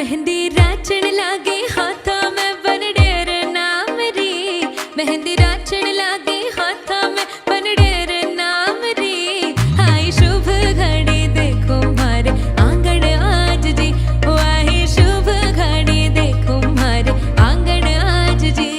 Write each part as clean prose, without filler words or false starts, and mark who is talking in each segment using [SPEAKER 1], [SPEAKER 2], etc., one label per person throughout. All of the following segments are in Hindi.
[SPEAKER 1] मेहंदी राचण लागे हाथा में बन डेर नाम री। मेहंदी राचण लागे हाथा में बन डेर नाम री। आई शुभ घड़ी देखो मारे आंगन आज जी। ओ आई शुभ घड़ी देखो मारे आंगन आज जी।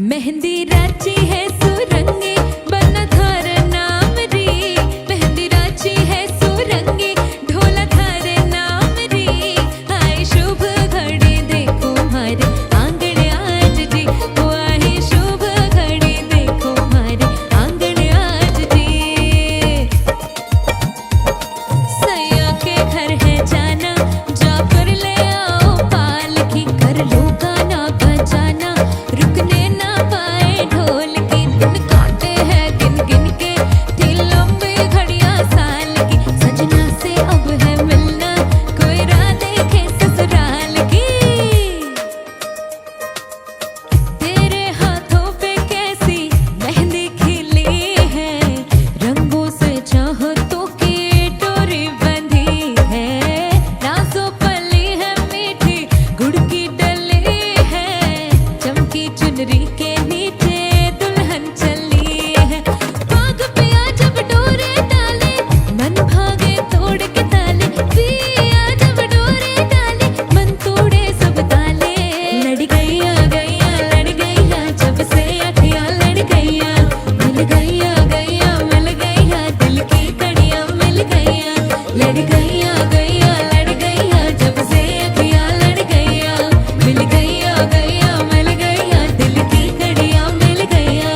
[SPEAKER 1] मेहंदी राची है सुरंगी बना थार नाम री। मेहंदी राची है सुरंगी ढोला थार नाम री। आई शुभ घड़ी देखो मारे आंगन आज जी। ओ आई शुभ घड़ी देखो मारे आंगन आज जी। सैया के घर है जाना जाकर ले आओ पालकी। कर लो गाना बजाना रुकने ना पाए ढोल की। दिन काटे हैं गिन गिन के थी लंबी घड़ियां साल की। सजना से अब है मिलना कोई राह देखे ससुराल की। तेरे हाथों पे कैसी मेहंदी खिली है। रंगों से चाहतों की डोरी बंधी है। रासों पली है मीठी गुड़ की डली है। चमकी चुनरी के नीचे दुल्हन चली है। भाग पिया जब डोरे डाले मन भागे तोड़ के ताले। पिया जब डोरे डाले मन तोड़े सब ताले। लड़ गैया गैया लड़ गैया जब से अखियां लड़ गैया। मिल गैया गैया मिल गैया दिल की कड़ियां मिल गैया। लड़ गैया गैया लड़ गैया जब से अखियां लड़ गैया। मिल गैया गैया मिल गैया दिल की कड़ियां मिल गैया।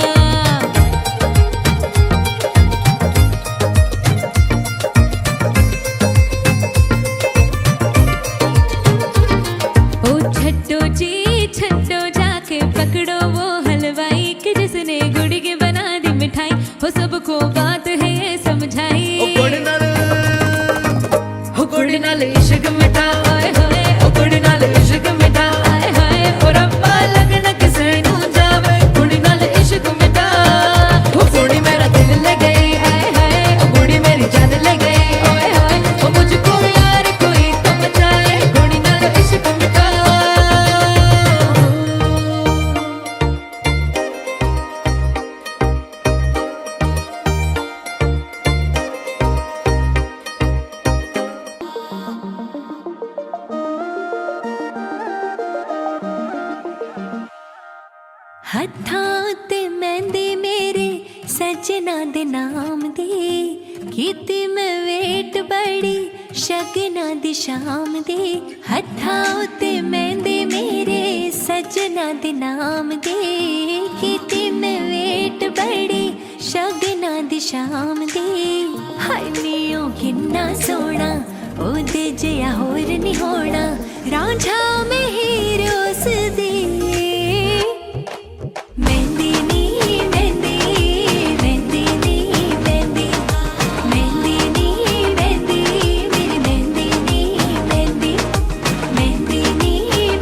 [SPEAKER 1] ओ छट्टो जी छट्टो जाके पकड़ो वो हलवाई के जिसने गुड़ की बना दी मिठाई। हो सबको बात है ये समझाई।
[SPEAKER 2] ओ गुड़ नाल इश्क मिठा
[SPEAKER 1] ओए होए
[SPEAKER 2] ओ गुड़ नाल इश्क मिठा।
[SPEAKER 1] आए हाय
[SPEAKER 2] ओ रब्बा लगन किसे नू जावे गुड़ नाल इश्क मिठा। ओ गुड़ी मेरा दिल ले गई
[SPEAKER 1] आए हाय
[SPEAKER 2] ओ गुड़ी मेरी जान ले गई।
[SPEAKER 1] ओए होए
[SPEAKER 2] ओ मुझको यार कोई तो बचाए गुड़ी नाल इश्क मिठा।
[SPEAKER 1] हत्थां ते मेहंदी मेरे सजना दे नाम दी। कीती मैं वेट बड़ी शगना दी शाम दी। हत्थां ते मेहंदी मेरे सजना दे नाम दी। कीती मैं वेट बड़ी शगना दी शाम दी। हाय नीओ किन्ना सोना ओदे जिहा होर नी होना। रांझा में हीरो सदी। मेहंदी नी मेहंदी मेहंदी नी मेहंदी। मेहंदी नी मेहंदी मेरी मेहंदी नी मेहंदी। मेहंदी नी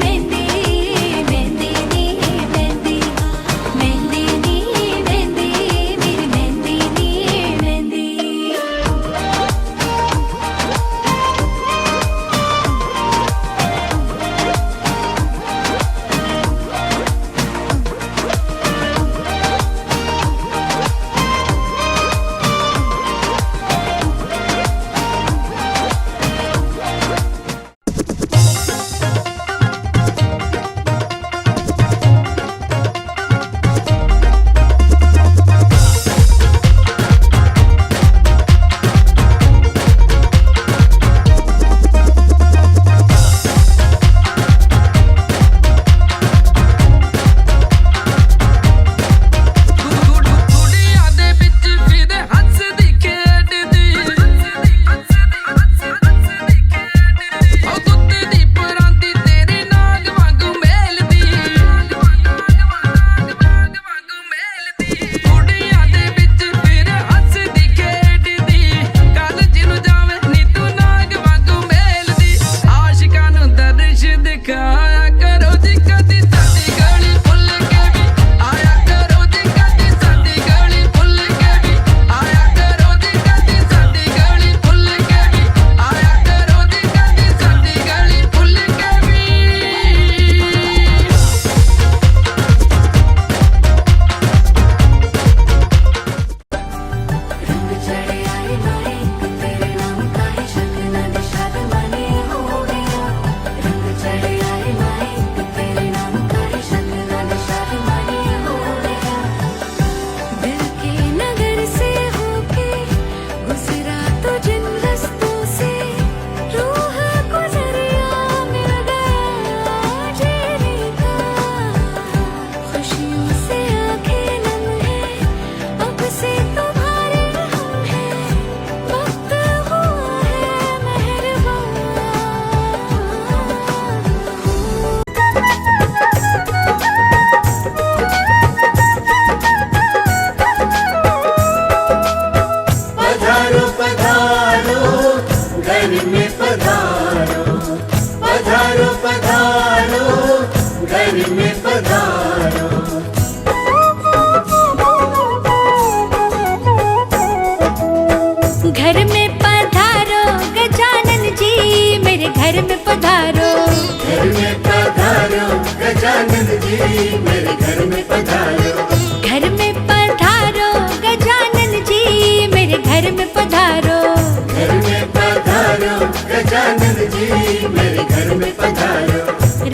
[SPEAKER 1] मेहंदी मेहंदी नी मेहंदी। मेहंदी नी मेहंदी मेरी मेहंदी नी मेहंदी।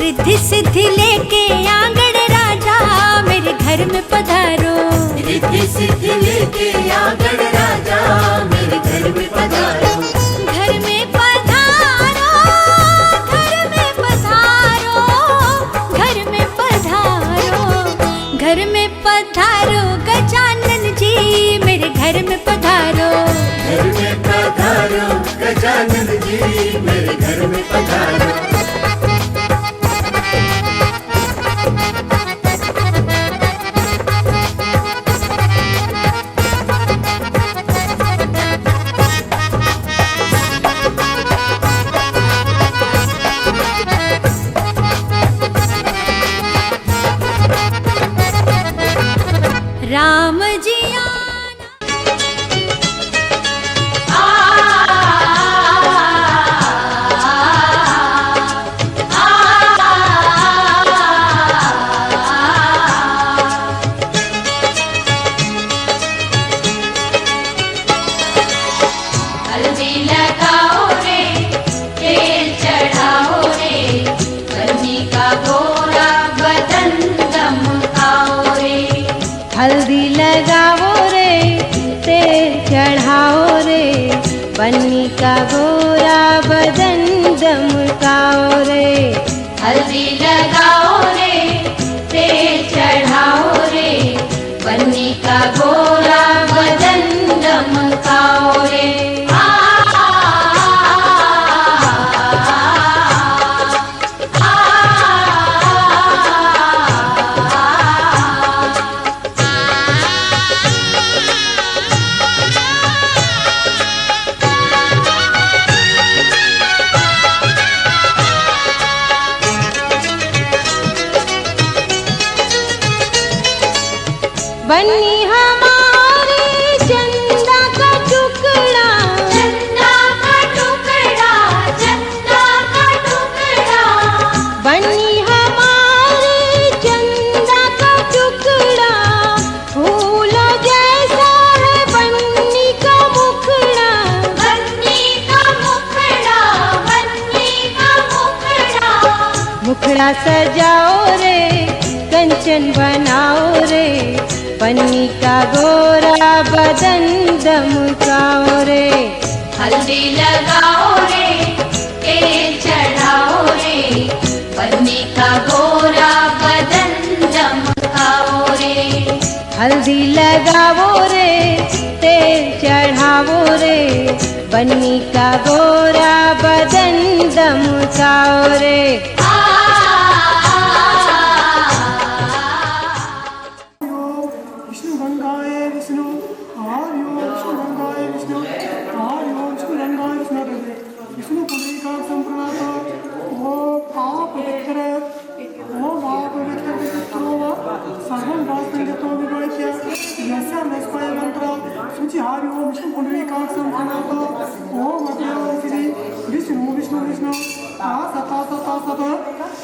[SPEAKER 1] रिद्धि सिद्धि लेके आंगण राजा मेरे घर में पधारो।
[SPEAKER 2] रिद्धि सिद्धि लेके आंगण राजा मेरे घर में पधारो।
[SPEAKER 1] घर में पधारो, घर में पधारो, घर में पधारो, घर में पधारो गजानन जी मेरे घर में पधारो।
[SPEAKER 2] घर में पधारो गजानन जी मेरे घर में पधारो।
[SPEAKER 1] राम जी
[SPEAKER 3] हल्दी लगाओ रे तेल चढ़ाओ रे बन्नी का गोरा बदन दमकाओ रे।
[SPEAKER 1] हल्दी लगाओ रे तेल चढ़ाओ रे बन्नी का गोरा बदन दमकाओ रे।
[SPEAKER 3] बन्नी हमारी चंदा का टुकड़ा,
[SPEAKER 1] चंदा का टुकड़ा, चंदा का टुकड़ा।
[SPEAKER 3] बन्नी हमारी चंदा का टुकड़ा, फूलों जैसा है बन्नी का मुखड़ा।
[SPEAKER 1] बन्नी का मुखड़ा, बन्नी का मुखड़ा।
[SPEAKER 3] मुखड़ा सजाओ रे कंचन बनाओ रे बन्नी का गोरा बदन दमकाओ रे।
[SPEAKER 1] हल्दी लगाओ रे तेल चढ़ाओ रे बन्नी का गोरा बदन दमकाओ रे।
[SPEAKER 3] हल्दी लगाओ रे तेल चढ़ाओ रे बन्नी का गोरा बदन दमकाओ रे।
[SPEAKER 4] विष्णु गंगाए विष्णु हरि ओम विष्णु गंगाए विष्णु हरि ओम विष्णु गंगाए विष्णु विष्णु पुंडरीकाक्ष संप्रणत ओम पाप पवित्र ओम पाप पवित्र विष्णु सर्वं वास्तुगतो विभूत्य यस्य नस्पय मंत्र शुचि हरि ओम विष्णु पुंडरीकाक्ष संप्रणत ओम अद्य श्री विष्णु विष्णु विष्णु सत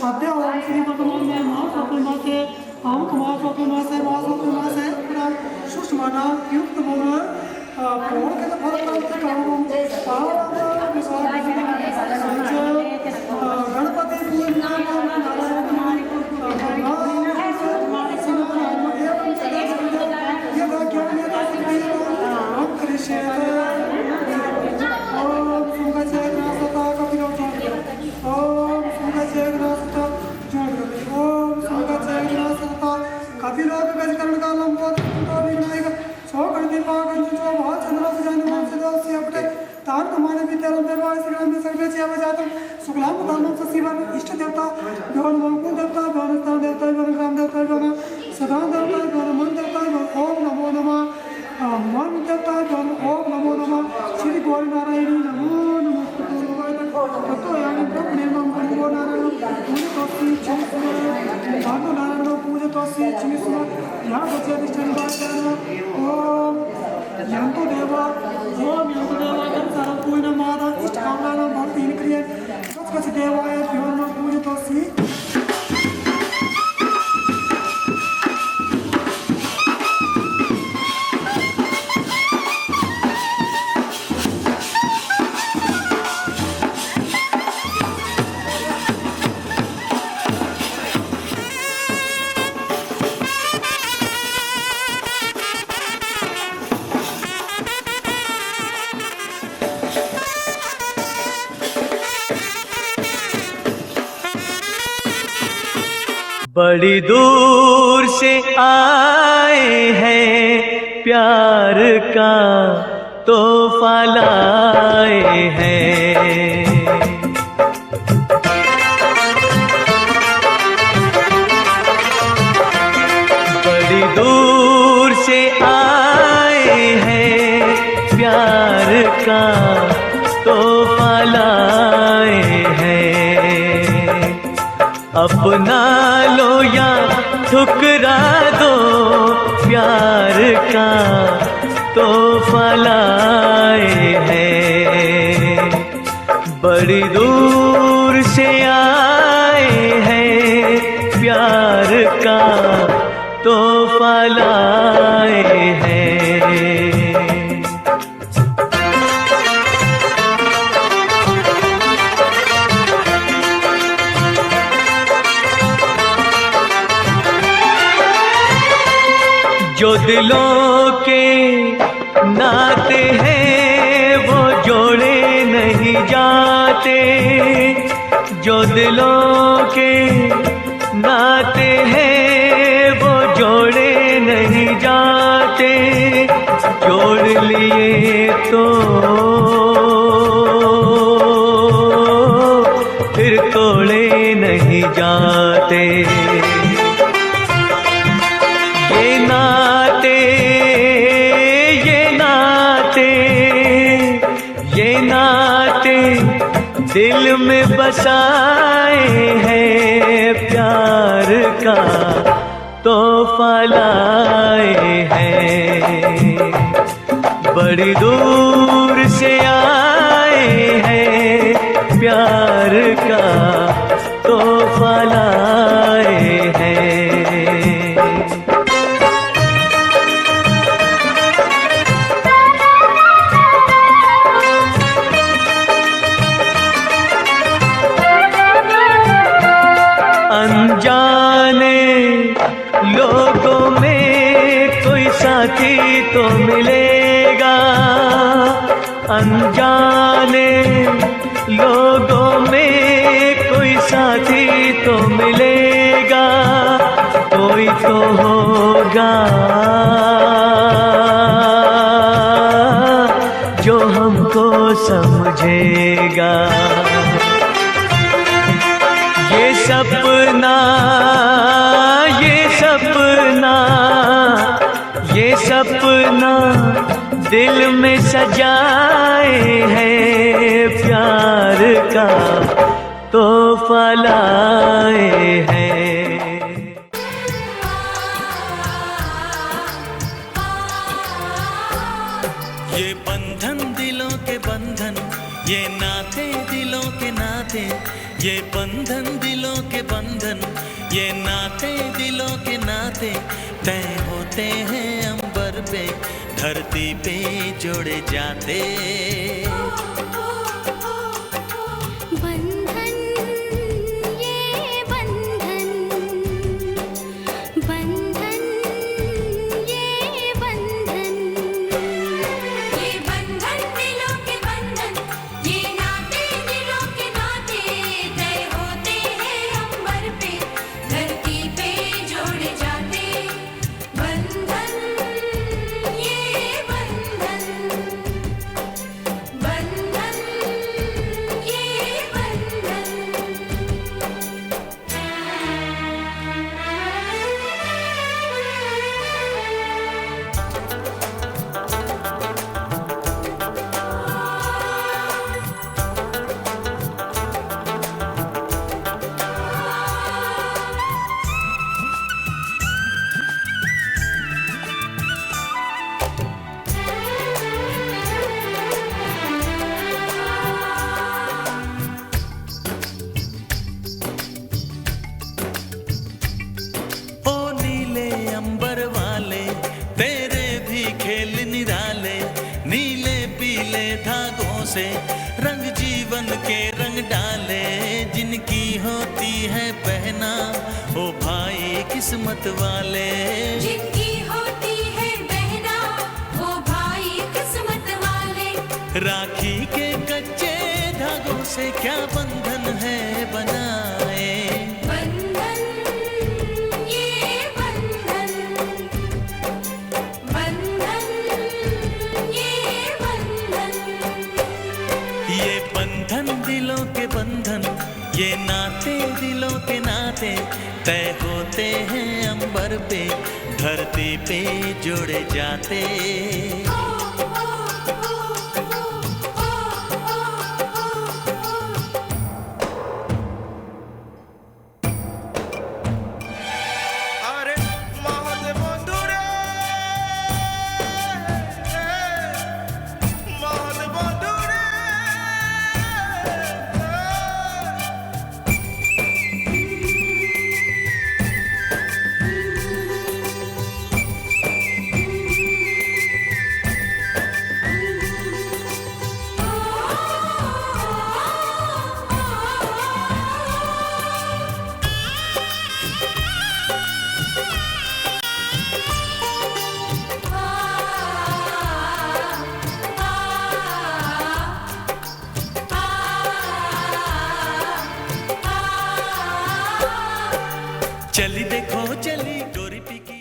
[SPEAKER 4] अद्य ओम श्री भगवान में मां सतमासे हम कुमार सतमासे मां सतमासे सुषमाना युक्त बोल पूर्ण के फलप्राप्ति कामं पावनं गणपति इष्ट देवता देवता देवता ग्राम देवता सदा देवता मन देवता ओम नमो नमः मन देवता ओम नमो नमः श्री गौर नारायणी नमो नमः तत्व यानी ब्रह्म निर्मम गो नारायण पूजतोस्मि चिन्मय भागो नारायण पूजतोस्मि चिन्मय या बचे विष्णु वाचन ओम यंतो देवा ओम यंतो देवा तत्सर्व पूर्ण मादा इष्ट कामना भक्ति क्रिया सच देवाय प्योर पूजतोस्मि।
[SPEAKER 5] बड़ी दूर से आए हैं, प्यार का तोहफा लाए हैं। बड़ी दूर से आए हैं, प्यार का तोहफा लाए हैं। अपना लो या ठुकरा दो, प्यार का तोहफा लाए हैं। बड़ी दूर से आए हैं, प्यार का तोहफा लाए हैं। जो दिलों के नाते हैं वो जोड़े नहीं जाते। जो दिलों के नाते हैं वो जोड़े नहीं जाते। जोड़ लिए तो फिर तोड़े नहीं जाते। ये नाते दिल में बसाए हैं, प्यार का तोहफा लाए हैं। बड़ी दूर से आए हैं, प्यार का तोहफा लाए हैं। अनजाने लोगों में कोई साथी तो मिलेगा। अनजाने लोगों में कोई साथी तो मिलेगा। कोई तो होगा जो हमको समझेगा। ये सपना दिल में सजाए हैं, प्यार का तोहफा लाए हैं।
[SPEAKER 6] ये बंधन दिलों के बंधन, ये नाते दिलों के नाते। ये बंधन दिलों के बंधन, ये नाते दिलों के नाते। तय होते हैं अंबर पे, धरती पे जोड़े जाते।
[SPEAKER 1] बंधन ये बंधन, बंधन ये बंधन। ये बंधन दिलों के बंधन, ये नाते दिलों के नाते। तय होते हैं अंबर पे, धरती पे जोड़े जाते। बंधन ये बंधन, बंधन ये बंधन।
[SPEAKER 6] ओ नीले अंबर वाले, तेरे भी खेल निराले। नीले पीले धागों से रंग जीवन के रंग डाले। जिनकी होती है पहना ओ भाई किस्मत वाले।
[SPEAKER 1] जिनकी होती है बहना वो भाई किस्मत वाले।
[SPEAKER 6] राखी के कच्चे धागों से क्या बंधन है बनाए।
[SPEAKER 1] बंधन
[SPEAKER 6] ये नाते दिलों के नाते तय होते हैं अंबर पे, धरती पे जुड़े जाते। चली देखो चली गोरी पिकी।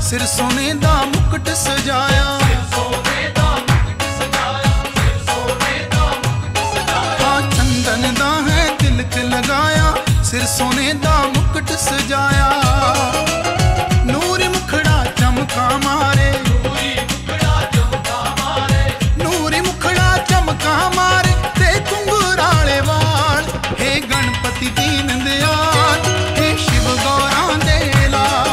[SPEAKER 7] सिर सोने दा मुकुट सजाया, हाँ चंदन दा है तिलक लगाया, सिर सोने दा मुकुट सजाया। नूर मुखड़ा चमका मारे, नूर मुखड़ा चमका मारे ते घुंघराले वाल। हे गणपति दीन दयाल, हे शिव गौरा दे लाल।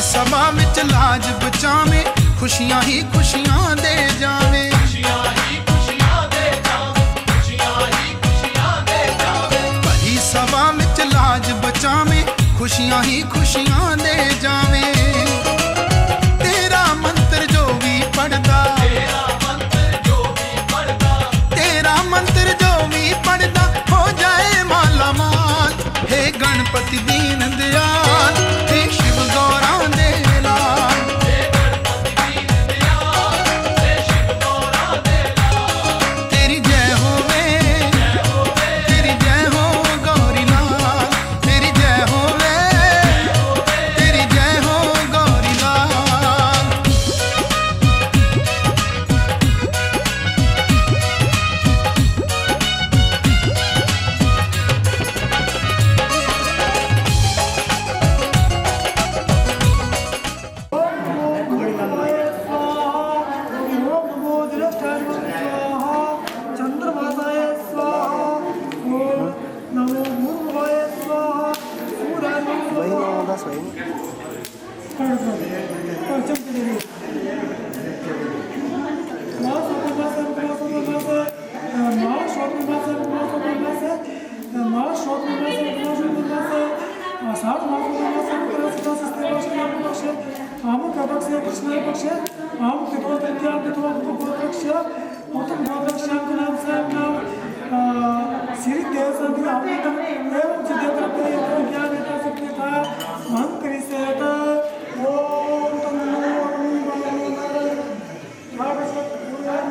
[SPEAKER 7] सभा विच लाज बचावे, खुशियां ही खुशियां दे जावे। भली सभा विच लाज बचावे, खुशियां ही खुशियां दे जावे। तेरा मंत्र जो भी पढ़दा, तेरा मंत्र जो भी पढ़दा हो जाए माला माल। हे गणपति दीन दयाल, हे शिव गौरा दे लाल। तेरी जय होवे, तेरी जय हो गौरी लाल। तेरी जय होवे, तेरी जय हो
[SPEAKER 4] एवं सिद्धेतर ज्ञान यथा शक्ति था महं करिष्येत ओम तन्नो भागवत पुराण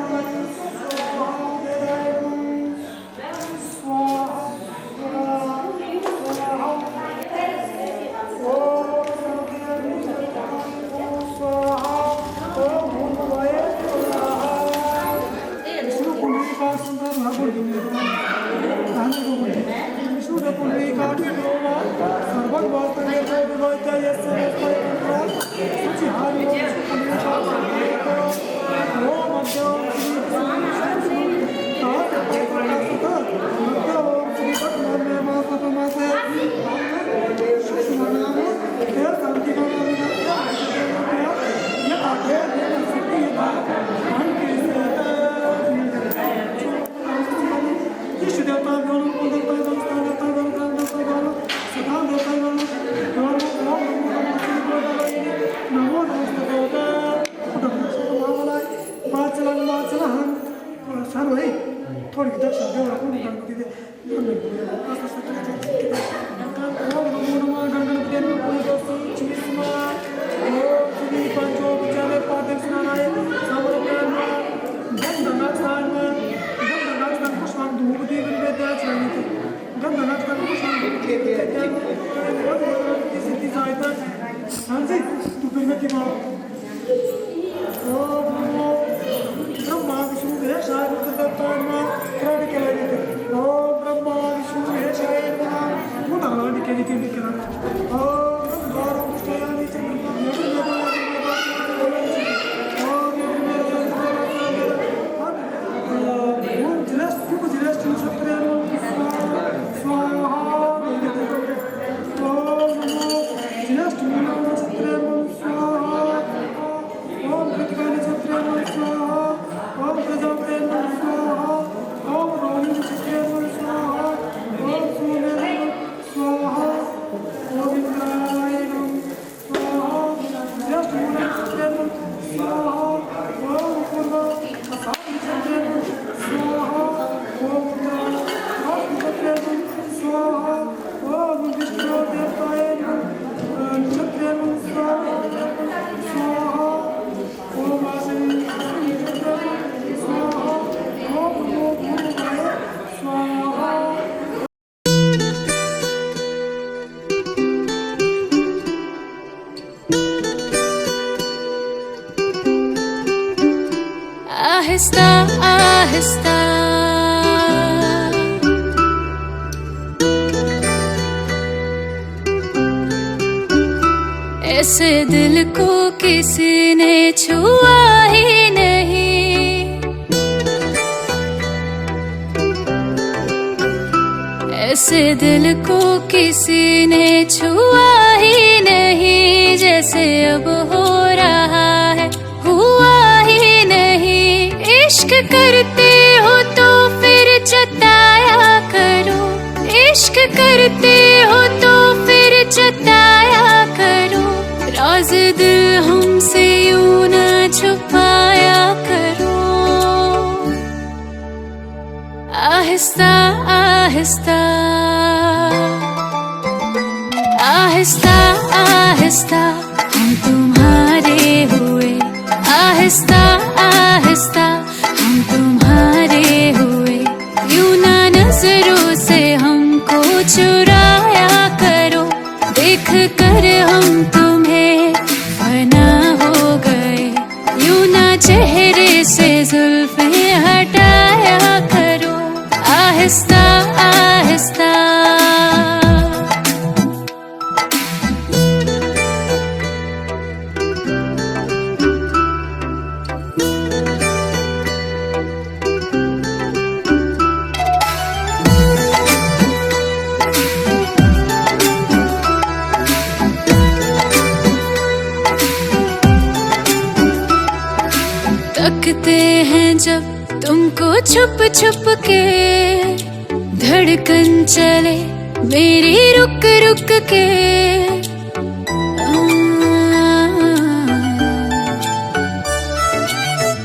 [SPEAKER 4] थोड़ी दक्षा देवरा कोणी गणपती दे ओम नमो नमः गणपती नमः चिस्मा ओम श्री पंचोपचारे पाठक स्नानाय समर्पयामि गंधनास्नान पुष्पां धूपदीप निवेदयामि गंधनास्नान पुष्पां धूपदीप निवेदयामि सिद्धि सहायता हाँ जी तू फिर मैं क्या ओम नमो ब्रह्मा विष्णु महेशाय रुद्रदेवताय नमः प्राण के लिए ओम ब्रह्मा विष्णु महेशाय नमः मुंडालानि के लिए निकला ओम गौरव पुष्पालानि चंद्रमा ओम जिलास तुम जिलास तुम सत्रे स्वाहा ओम नमो जिलास तुम नमो सत्रे स्वाहा ओम प्रतिकानि सत्रे स्वाहा ओम प्रजापते स्वाहा ओम रोहिणी सत्रे स्वाहा ओम सूर्य स्वाहा ओम इंद्राय स्वाहा जस्ट मूल सत्रे स्वाहा ओम पूर्व असाधि सत्रे स्वाहा ओम सत्रे स्वाहा ओम विष्णु देवताय सत्रे स्वाहा स्वाहा ओम आसन स्वाहा ओम नमो स्वाहा
[SPEAKER 1] आहिस्ता आहिस्ता ऐसे दिल को किसी ने छुआ ही नहीं, ऐसे दिल को किसी ने छुआ ही नहीं, जैसे अब हो रहा है हुआ ही नहीं। इश्क करते हो तो फिर जताया करो, इश्क करते हो तो फिर जताया करो, राज दिल हमसे यूं न छुपाया करो। आहिस्ता आहिस्ता आहिस्ता आहिस्ता हम तुम्हारे हुए, आहिस्ता आहिस्ता हम तुम्हारे हुए, यूं ना नजरों से हमको चुराया करो, देख कर हम तुम्हें फना हो गए, यूं ना चेहरे से जुल्फें हटाया करो। आहिस्ता आहिस्ता तकते हैं जब तुमको छुप छुप के, धड़कन चले मेरी रुक रुक के,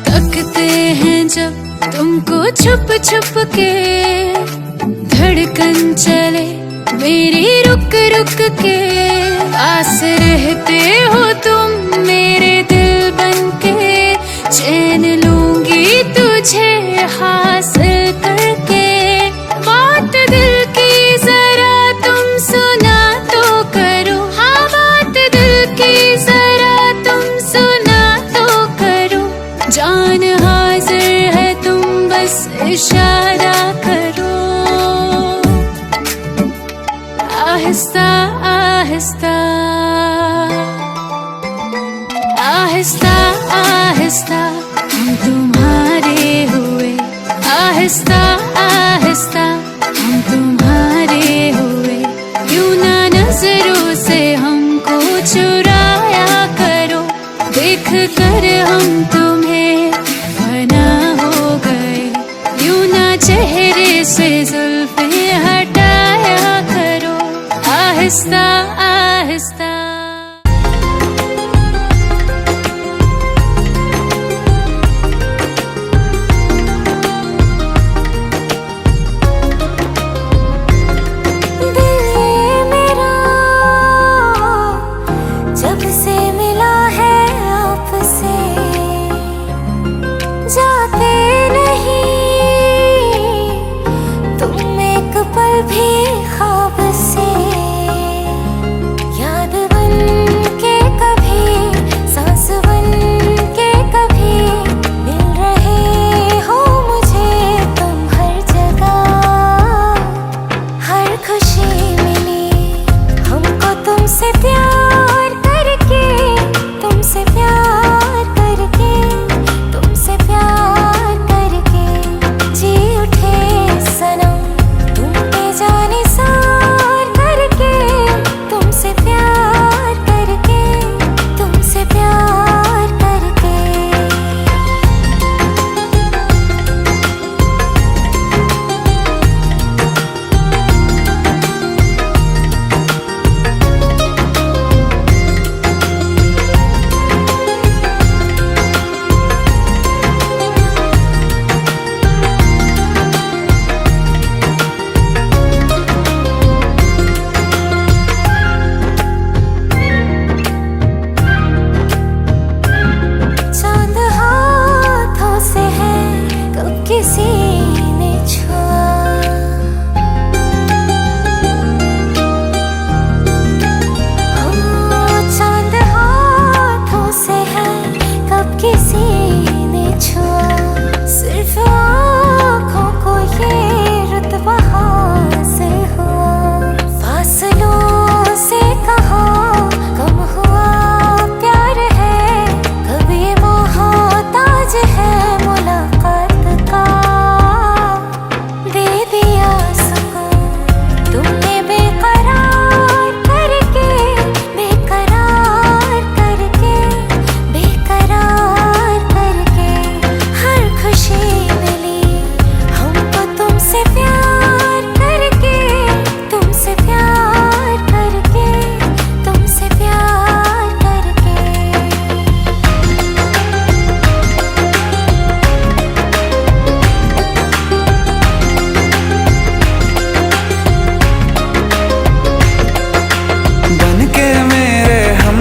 [SPEAKER 1] तकते हैं जब तुमको छुप छुप के, धड़कन चले मेरी रुक रुक के, आस रहते हो तुम मेरे दिल बन के, चैन लूंगी तुझे हासिल करके। बात दिल की जरा तुम सुना तो करो, हाँ बात दिल की जरा तुम सुना तो करो, जान हाजिर है तुम बस इशारा करो। आहिस्ता आहिस्ता आहिस्ता आहिस्ता हम तुम्हारे हुए, आहिस्ता आहिस्ता हम तुम्हारे हुए। क्यों ना नजरों से हमको चुराया करो, देख कर हम तुम्हें फना हो गए। क्यों ना चेहरे से जुल्फे हटाया करो, आहिस्ता आहिस्ता।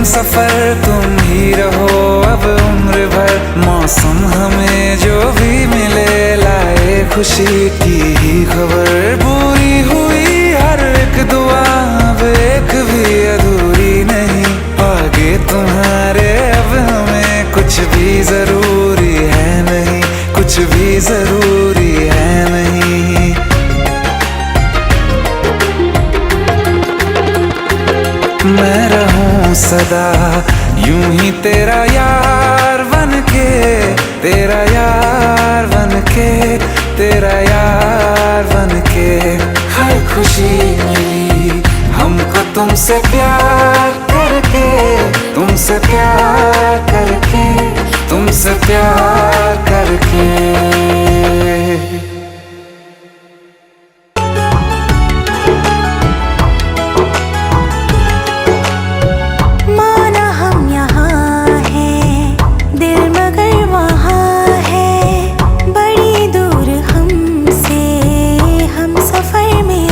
[SPEAKER 8] सफर तुम ही रहो अब उम्र भर, मौसम हमें जो भी मिले लाए खुशी की ही खबर। पूरी हुई हर एक दुआ अब एक भी अधूरी नहीं, आगे तुम्हारे अब हमें कुछ भी जरूरी है नहीं, कुछ भी जरूरी है नहीं। मैं रहूं सदा यूं ही तेरा यार बनके, तेरा यार बनके, तेरा यार बनके। हर खुशी मिली हमको तुमसे प्यार करके, तुमसे प्यार करके, तुमसे प्यार करके।
[SPEAKER 9] बड़ी दूर हमसे हम सफर में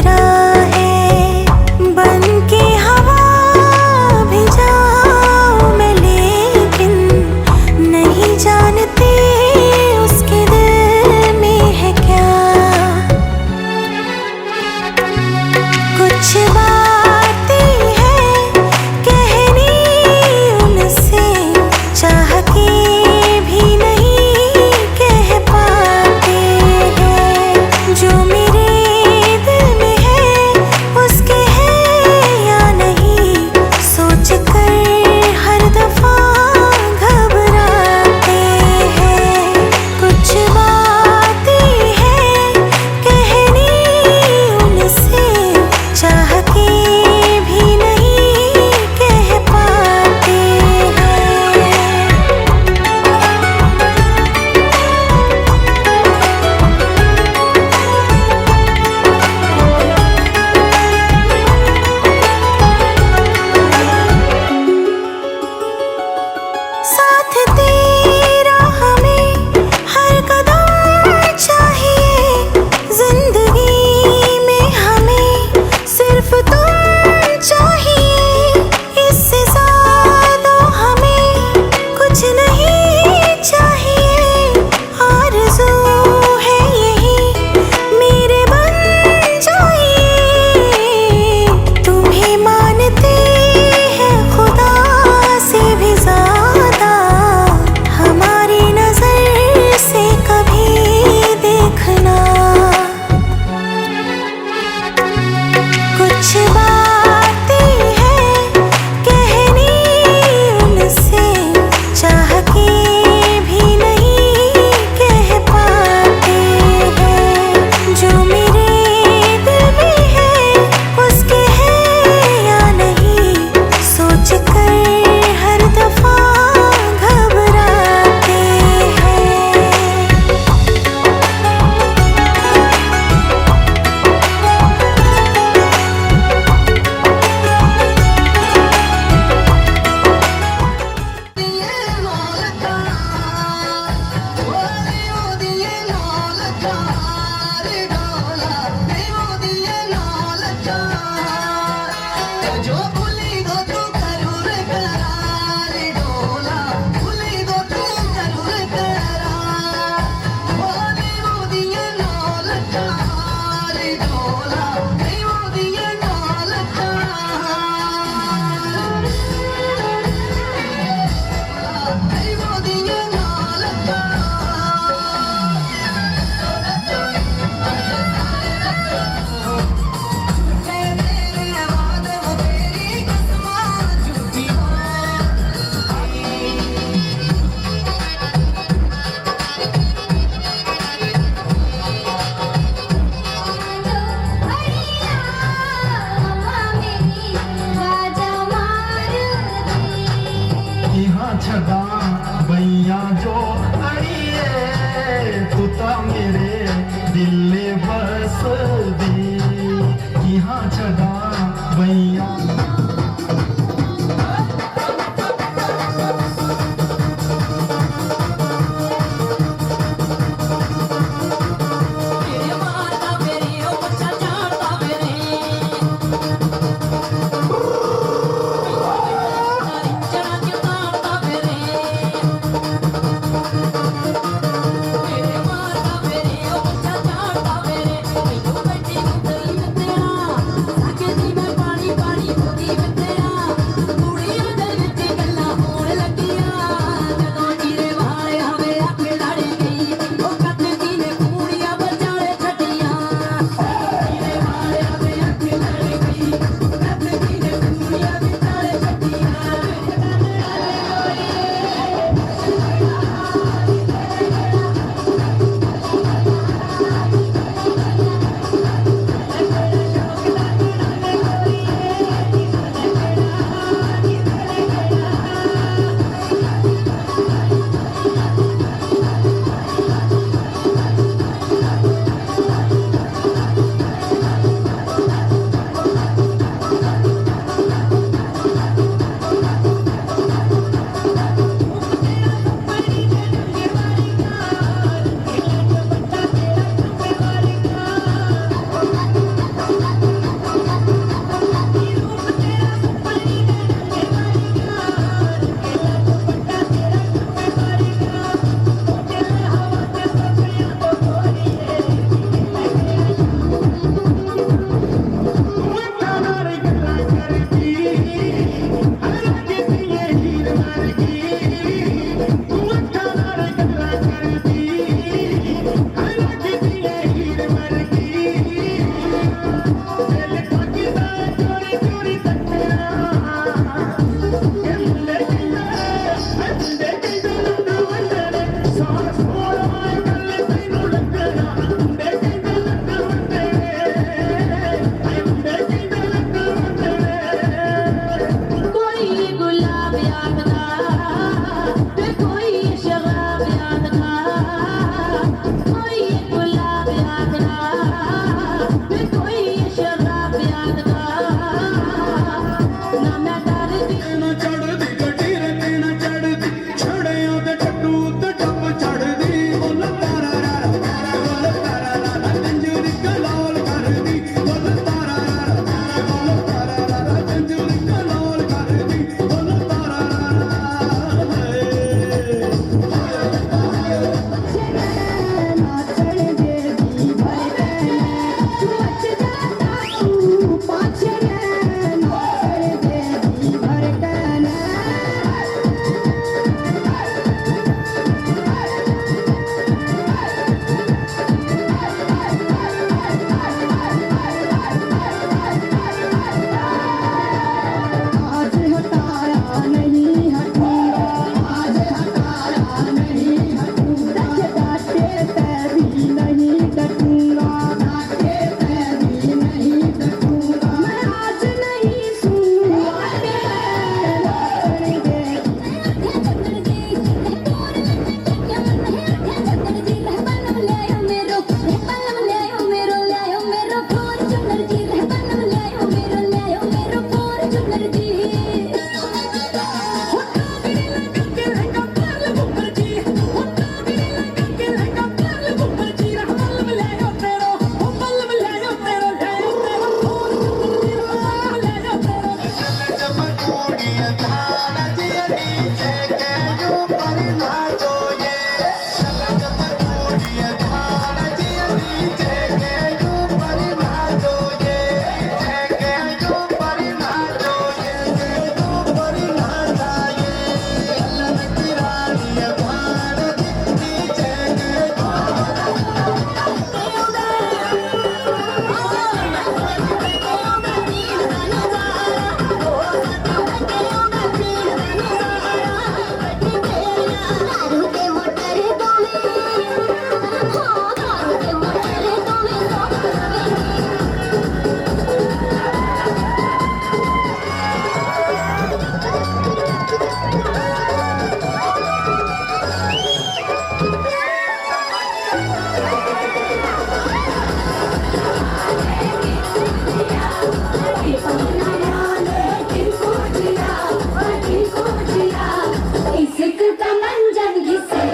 [SPEAKER 1] इश्क का मंजन घिसे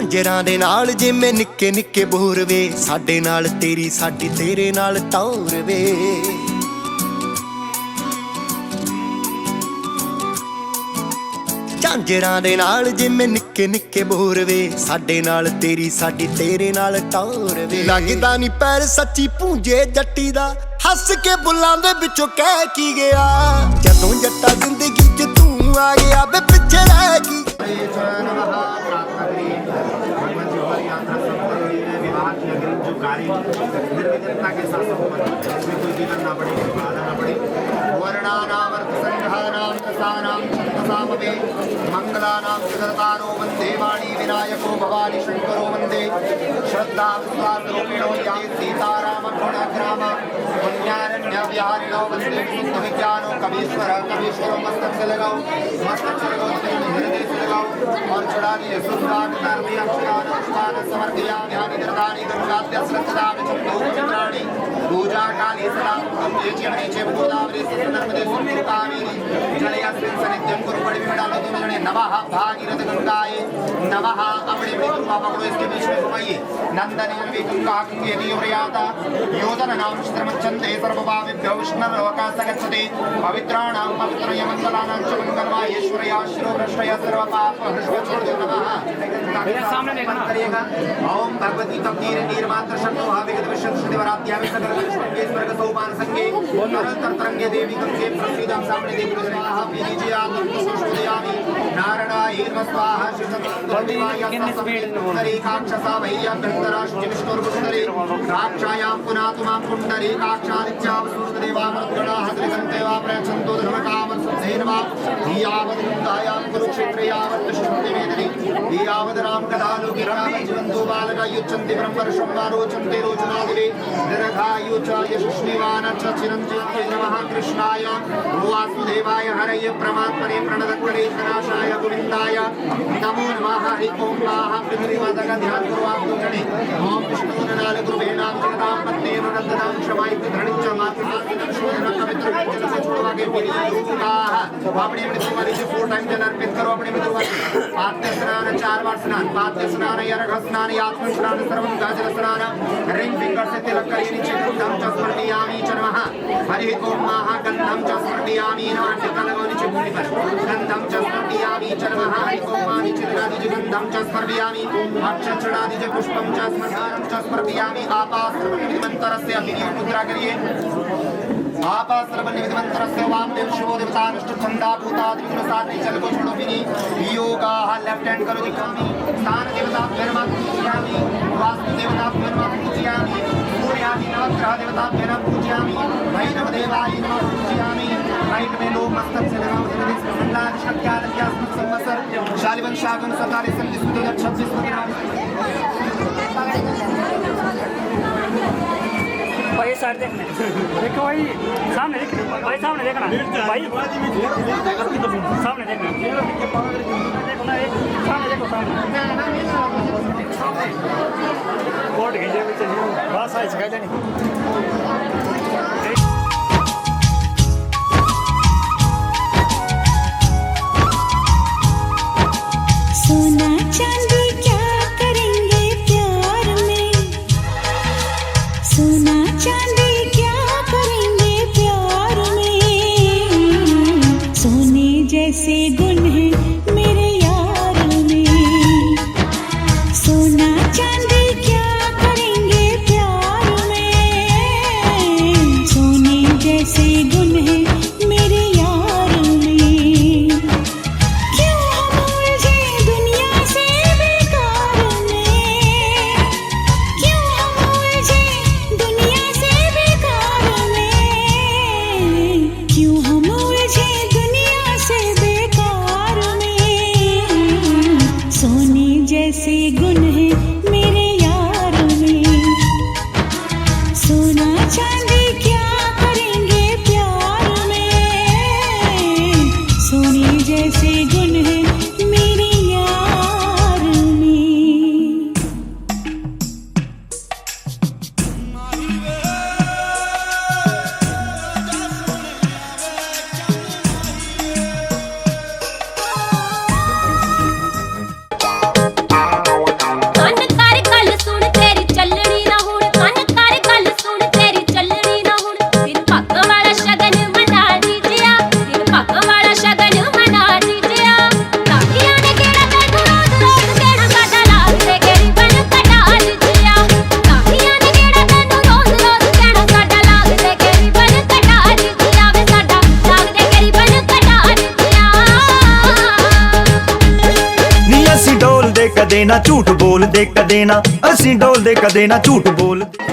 [SPEAKER 9] ਝਾਂਜਰਾਂ ਦੇ ਨਾਲ ਜਿਵੇਂ ਨਿੱਕੇ ਨਿੱਕੇ ਬੋਰ ਵੇ ਸਾਡੇ ਨਾਲ ਤੇਰੀ ਸਾਡੀ ਤੇਰੇ ਨਾਲ ਟੌਰ ਵੇ ਝਾਂਜਰਾਂ ਦੇ ਨਾਲ ਜਿਵੇਂ ਨਿੱਕੇ ਨਿੱਕੇ ਬੋਰ ਵੇ ਸਾਡੇ ਨਾਲ ਤੇਰੀ ਸਾਡੀ ਤੇਰੇ ਨਾਲ ਟੌਰ ਵੇ ਲੱਗਦਾ ਨਹੀਂ ਪੈਰ ਸੱਚੀ ਪੂੰਝੇ ਜੱਟੀ ਦਾ ਹੱਸ ਕੇ ਬੁੱਲਾਂ ਦੇ ਵਿੱਚੋਂ ਕਹਿ ਕੀ ਗਿਆ ਜਦੋਂ ਜੱਟਾ ਜ਼ਿੰਦਗੀ 'ਚ ਤੂੰ ਆ ਗਿਆ ਵੇ ਪਿੱਛੇ ਰਹਿ ਕੀ
[SPEAKER 10] निर्विघ्नता के साथ इसमें कोई विघ्न ना पड़े बाधा ना पड़े वर्णानाम अर्थ संघानाम दशानाम छंदसामवे मंगलानां सुदर्तारो वन्दे वाणी विनायको भवानी शंकरो वन्दे श्रद्धा विश्वास रूपिणो या सीताराम गुणग्राम पुण्यारण्य विहारिणो वन्दे शुद्ध विज्ञानो कवीश्वरो मस्तक से लगाओ हृदय से लगाओ और चढ़ा दिए सुंदर कर्मी अक्षरान समर्पया ध्यानि दर्दानि गंगाद्य श्रद्धा विचंदो पूजा काली सदा नीचे गोदावरी नर्मदे सिंधु कावेरी जलयास्मिन् सन्निध्यं कुरु पड़ि विमलालो तुम जने नमः भागीरथ गंगाये नमः अपने मित्र पापा को इसके बीच में घुमाइए नंदने वे गंगा के नियोरयाता योधन नाम श्रमचंदे सर्वभावेभ्यो विष्णुर्लोका सगच्छते पवित्राणां पवित्रय मंगलानां च मंगलमाहेश्वर्या शिरो भ्रष्टय सर्व पाप हृष्ट छोड़ दो नमः मेरे सामने देखना करिएगा ओम भगवती तपनीर निर्मात्र शब्दो हाविगत विशुद्ध शिवरात्यामि सकल विष्णुके स्वर्ग सोपान संगे निरंतर तरंगे देवी गंगे प्रसीदं सामने देवी स्वाहा पीजिए आत्म सुष्टुयामि नारायणाय स्वाहा शिवसंतरिकाक्षसा वैर्या गंधराश्च विष्णुर्पुष्टरे राक्षायां पुनातुमां पुण्डरीकाक्षादित्यावसूर्देवामरुद्गणाः त्रिगन्तेवा प्रयच्छन्तो धर्मकामसुद्धेनवा यावद् कुरुक्षेत्रे यावत् दुष्टवेदने यावद् रामकथालोकिरामजीवन्तो बालकायुच्यन्ते ब्रह्मर्षं वा रोचन्ते रोचनादिवे दीर्घायु च यशस्विवान् च चिरञ्जीवी नमः कृष्णाय वासुदेवाय हरये परमात्मने प्रणतकरे विनाशाय गोविन्दाय नमो नमः हरि ओम नमः पृथ्वीमाता ध्यान करो जने ओम विष्णुनाल गुरुवेणां जगतां पत्नेन नंदनां क्षमाय धरणिच मातृ शोधन पवित्र जल से छोड़वा के विनियोगाः अपने अपने तुम्हारी से 4 टाइम जल अर्पित करो अपने में तुम्हारी पाद्य स्नान 4 बार स्नान पाद्य स्नान अर्घ स्नान आत्म स्नान सर्वं गाजर स्नान रिंग फिंगर से तिलक करिए नीचे गंधं च स्मृतियामि च नमः हरि ओम नमः गंधं च स्मृतियामि नमः टिका लगाओ नीचे भूमि पर गंधं च स्मृतियामि च नमः हरि ओम नमः नीचे लगा दीजिए गंधं च स्मृतियामि अक्षर चढ़ा दीजिए पुष्पं च स्मृतानं च स्मृतियामि आपास्त्रमन्त्रस्य अभिनय मुद्रा करिए आपास्त्रमन्त्रस्य वामदेव शिवो देवतानुष्ठ छंदा भूतादि विग्रहसाधि चल को छोड़ो विनी योगाः लेफ्ट हैंड करो दिखामी स्थान देवता धर्मा पूजयामि वास्तु देवता धर्मा पूजयामि सूर्यादि नवग्रह देवता धर्मा पूजयामि भैरव देवाय नमः पूजयामि राइट में लोग मस्तक से लगाओ जगदीश प्रसन्नाद शक्त्यादयास्मत् संवत्सर शालिवन शागन सतारे संधि सुदो 26
[SPEAKER 11] भाई साइड देखना देखो भाई सामने देखना भाई सामने देखना भाई सामने देखना देखो ना एक सामने देखो सामने कोट खींचे पीछे बस आई सिखा देनी
[SPEAKER 1] सोना चांदी क्या करेंगे प्यार में सोना चांदी क्या करेंगे प्यार में सोने जैसे गुण है मेरे यार में सोना चांदी क्या करेंगे प्यार में
[SPEAKER 12] ना झूठ बोलदे कदे ना, असीं डोलदे कदे ना झूठ बोलदे।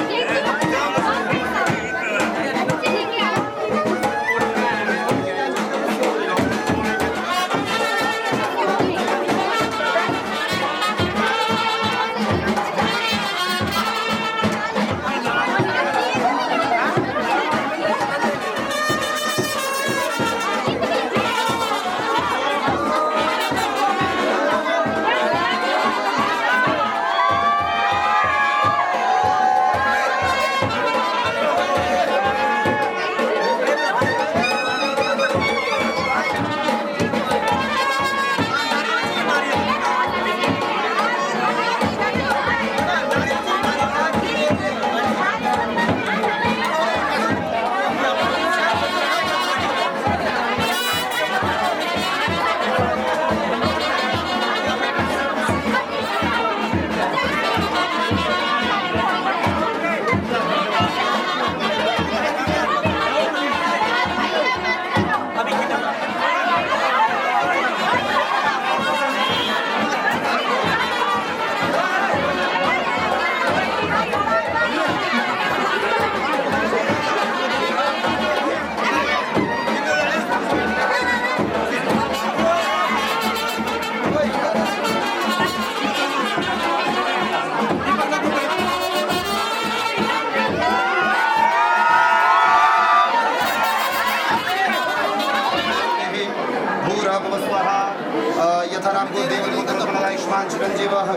[SPEAKER 10] यथाराम को देवदूतकमलायुष्मान चिरंजीवः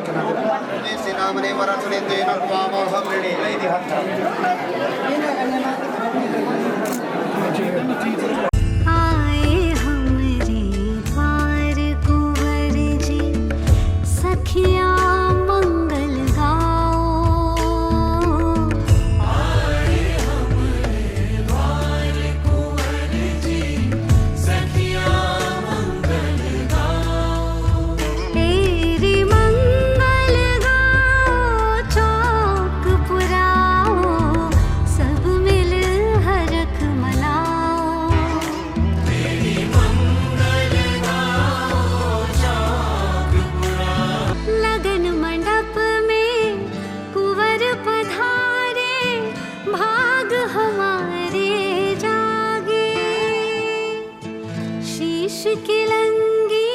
[SPEAKER 10] सेनामने वरचने तेन त्वामहं ऋणे
[SPEAKER 1] आए हमरे द्वार कुंवर जी, सखिया मंगल गाओ। आए हमरे द्वार कुंवर जी, सखिया मंगल गाओ। तेरी मंगल गाओ, चौक पुराओ, सब मिल हरख मनाओ। तेरी मंगल गाओ, चौक पुराओ। लगन मंडप में कुंवर पधारे, भाग हमारे जागे। शीश की लंगी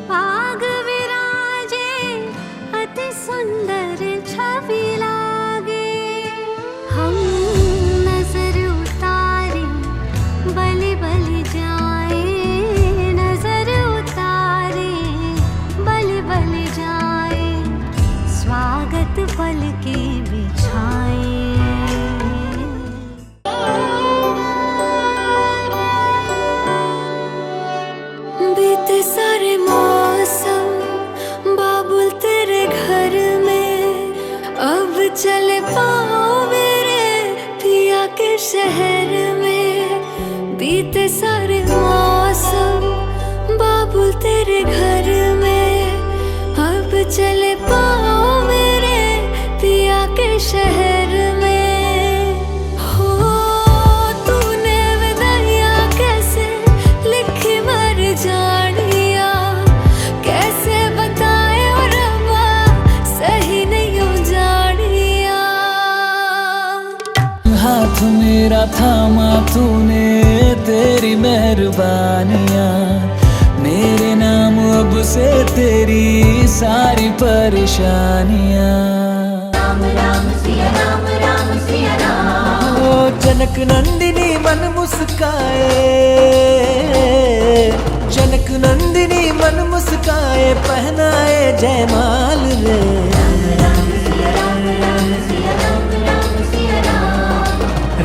[SPEAKER 1] पाग विराजे, अति सुंदर छवि लागे। हम नजर उतारे, बलि बलि जाए। नजर उतारे, बलि बलि जाए। स्वागत पल के बिछाए। बीते सारे मौसम बाबुल तेरे घर में, अब चले पाओ मेरे पिया के शहर में। बीते सारे मौसम बाबुल तेरे घर में, अब चले पाओ मेरे पिया के शहर में। हो तूने विदाइया कैसे लिखी मर जानिया, कैसे बताए और रब्बा सही नहीं हो जानिया।
[SPEAKER 8] हाथ मेरा थामा तूने, तेरी मेहरबानियाँ मेरे नाम अब से तेरी सारी परेशानियाँ।
[SPEAKER 1] राम राम सिया राम, राम सिया राम।
[SPEAKER 8] ओ जनक नंदिनी मन मुस्काए, जनक नंदिनी मन मुस्काए, पहनाए जयमाल रे।
[SPEAKER 1] राम सिया राम, राम सिया राम, राम सिया राम।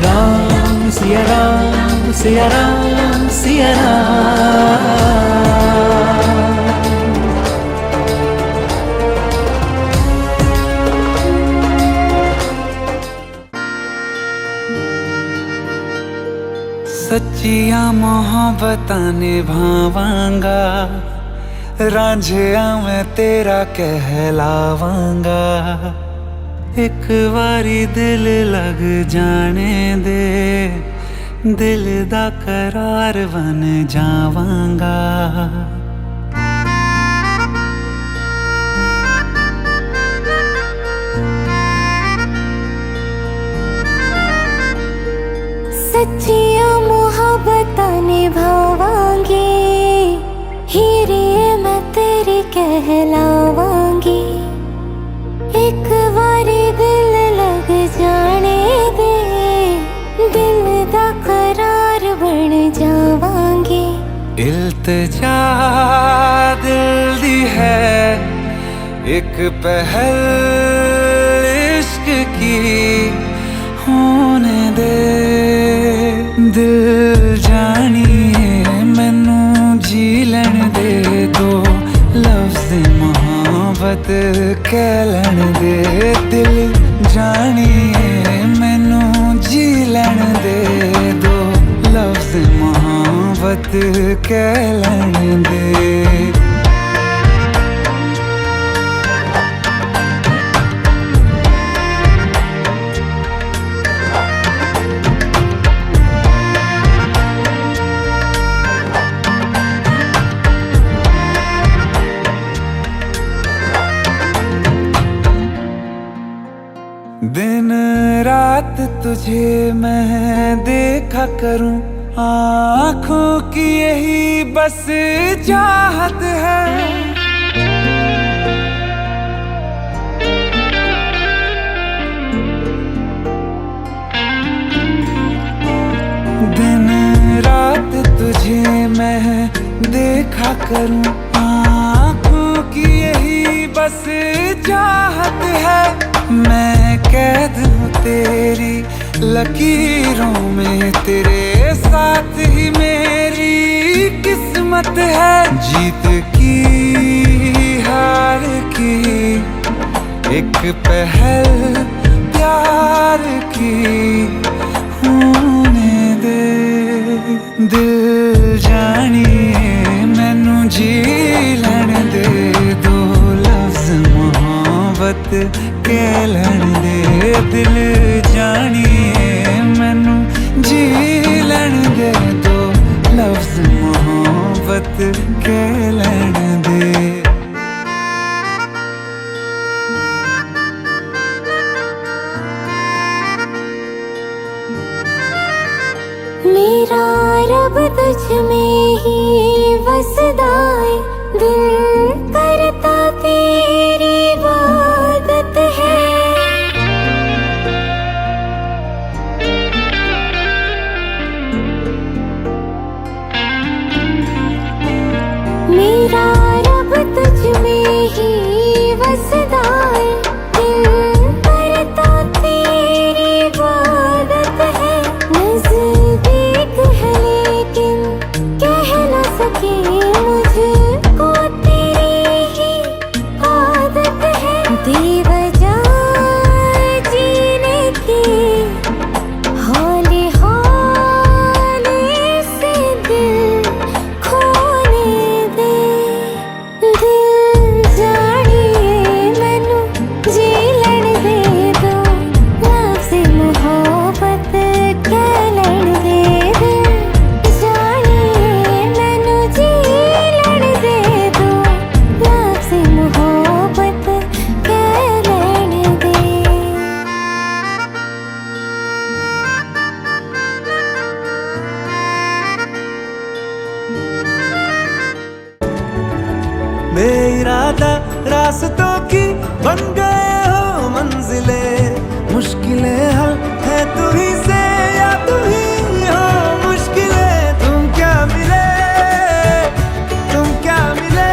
[SPEAKER 8] राम सिया राम, सिया राम, सिया राम। सच्चिया मोहब्बतां निभावांगा, रांझिया मैं तेरा कहलावांगा। एक बारी दिल लग जाने दे, दिल दा करार बन जावांगा।
[SPEAKER 1] सच्चिया मोहब्बत निभावांगी, हीरे मैं तेरी कहलावांगी। एक बारी दिल लग जाने दे, दिल दा करार बन जावांगी।
[SPEAKER 8] इल्तिजा दिल दी है एक पहल इश्क की, होने दे दिल जानिए मैनू जी लैण दे, दो लफ्ज़ मोहब्बत कह लैण दे। दिल जानिए मैनू जी लैण दे, दो लफ्ज़ मोहब्बत कह लैण दे। दिन रात तुझे मैं देखा करूं, आँखों की यही बस चाहत है। दिन रात तुझे मैं देखा करूं, आँखों की यही बस चाहत है। मैं कैद हूँ तेरी लकीरों में, तेरे साथ ही मेरी किस्मत है। जीत की हार की एक पहल प्यार की, होने दे दिल जानिए मैनू जी लैण दे, दो लफ्ज़ मोहब्बत कह लैण दे। दिल जानिए मैनू जी लैण दे, दो लफ्ज़ मोहब्बत कह लैण दे।
[SPEAKER 1] मेरा रब तुझ में ही वसदा है, दिल करता तेरी इबादत है। मेरा रब तुझ में ही वसदा है, दिल करता तेरी इबादत है। नज़दीक है लेकिन कह न सके, मुझको तेरी ही आदत है। बेवजह जीने की हौले हौले से दिल खोने दे। दिल जानिए मैनू जी लैण दे, दो लफ्ज़ मोहब्बत कह लैण दे। दिल जानिए मैनू जी लैण दे, दो लफ्ज़ मोहब्बत कह लैण दे।
[SPEAKER 8] बेइरादा रास्तों की बन गए हो मंजिले, मुश्किलें हल है तू ही से या तू ही हो मुश्किलें। तुम क्या मिले, तुम क्या मिले,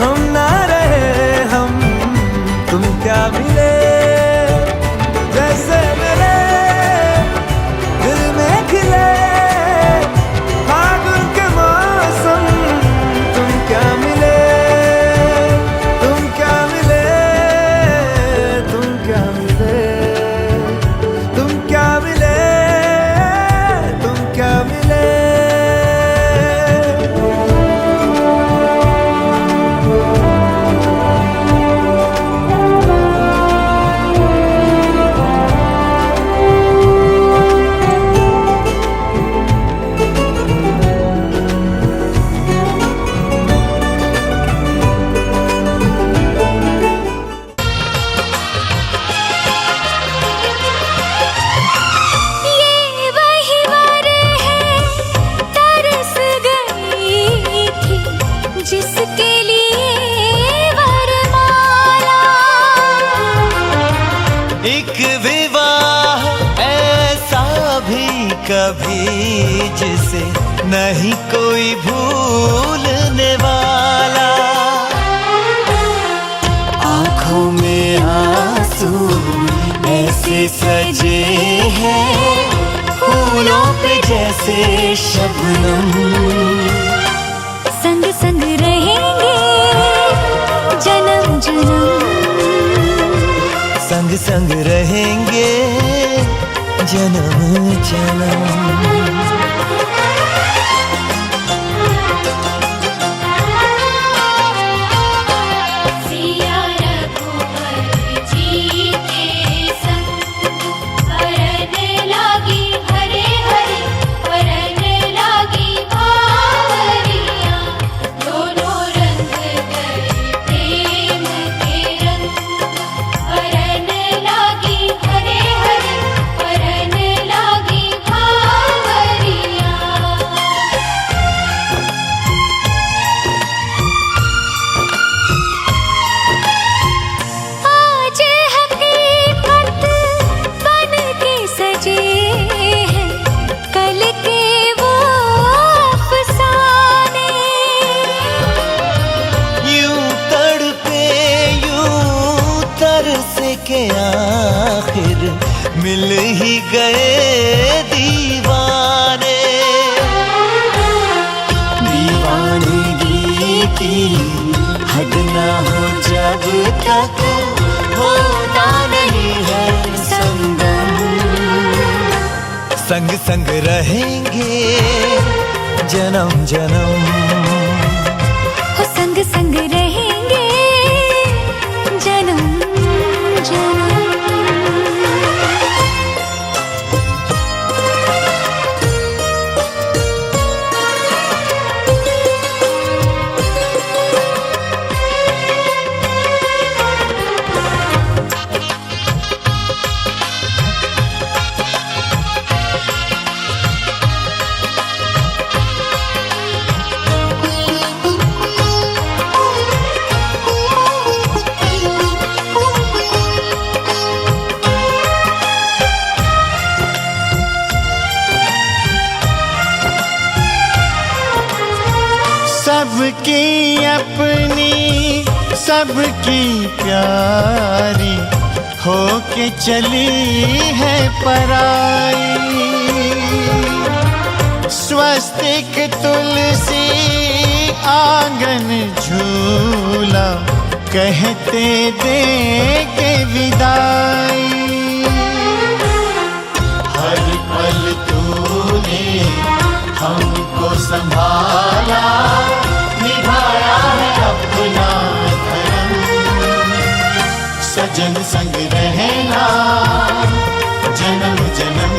[SPEAKER 8] हम ना रहे हम, तुम क्या मिले। जैसे मेरे दिल में खिले फागुन के मौसम, तुम क्या मिले, तुम क्या मिले, तुम क्या मिले, तुम क्या मिले, तुम क्या मिले।
[SPEAKER 5] एक विवाह ऐसा भी कभी जिसे नहीं कोई भूलने वाला। आंखों में आंसू ऐसे सजे हैं फूलों पे जैसे शबनम।
[SPEAKER 1] संग संग रहेंगे जन्म जन्म,
[SPEAKER 5] संग संग रहेंगे जन्म जन्म। के आखिर मिल ही गए दीवाने। दीवानगी की हद ना हो जब तक होता नहीं है संगम। संग संग रहेंगे जन्म जन्म,
[SPEAKER 1] हो संग संग रहेंगे जन्म जन्म।
[SPEAKER 9] सबकी अपनी सबकी प्यारी होके चली है पराई। स्वस्तिक तुलसी आंगन झूला कहते देंगे विदाई। हर पल तूने हमको संभाला, निभाया है अपना धर्म। सजन संग रहना जन्म जन्म,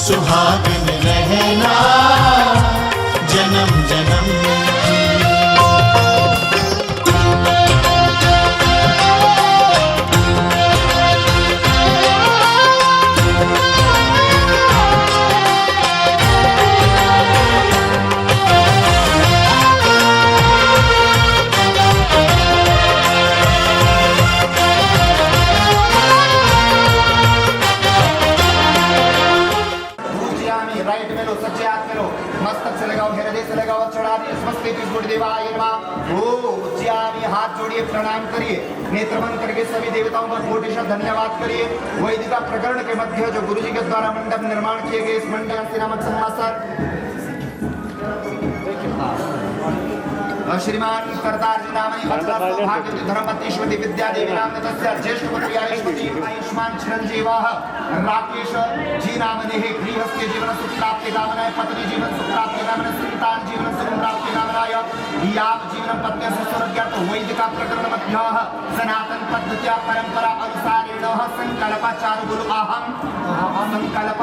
[SPEAKER 9] सुहागन रहना जन्म जन्म।
[SPEAKER 10] राइट में लो, सच्चे हाथ में लो, मस्तक से लगाओ, हृदय से लगाओ, चढ़ा दिए समस्ते देवाय नमः। ओ उज्जयामी, हाथ जोड़िए, प्रणाम करिए, नेत्र बंद करके सभी देवताओं का कोटिशः धन्यवाद करिए। वैदिका प्रकरण के मध्य जो गुरुजी के द्वारा मंडप निर्माण किए गए, इस मंडप से नामक संवत्सर श्रीमान करतारजी नामनी भाग्यवती धर्मपत्नीश्वती विद्या देवी नाम तस्य ज्येष्ठ पुत्री आयुष्मान चिरंजीवाः राकेश जी नामने गृहस्थ्य जीवन सुख प्राप्ति कामनाय, पत्नी जीवन सुख प्राप्ति कामनाय, संतान जीवन सुख प्राप्ति कामनाय, याव जीवन पत्नी स्वर्गत वैदिक प्रकरण मध्य सनातन पद्धत्या परंपरा अनुसारेण संकल्प चारुगुरु अहम संकल्प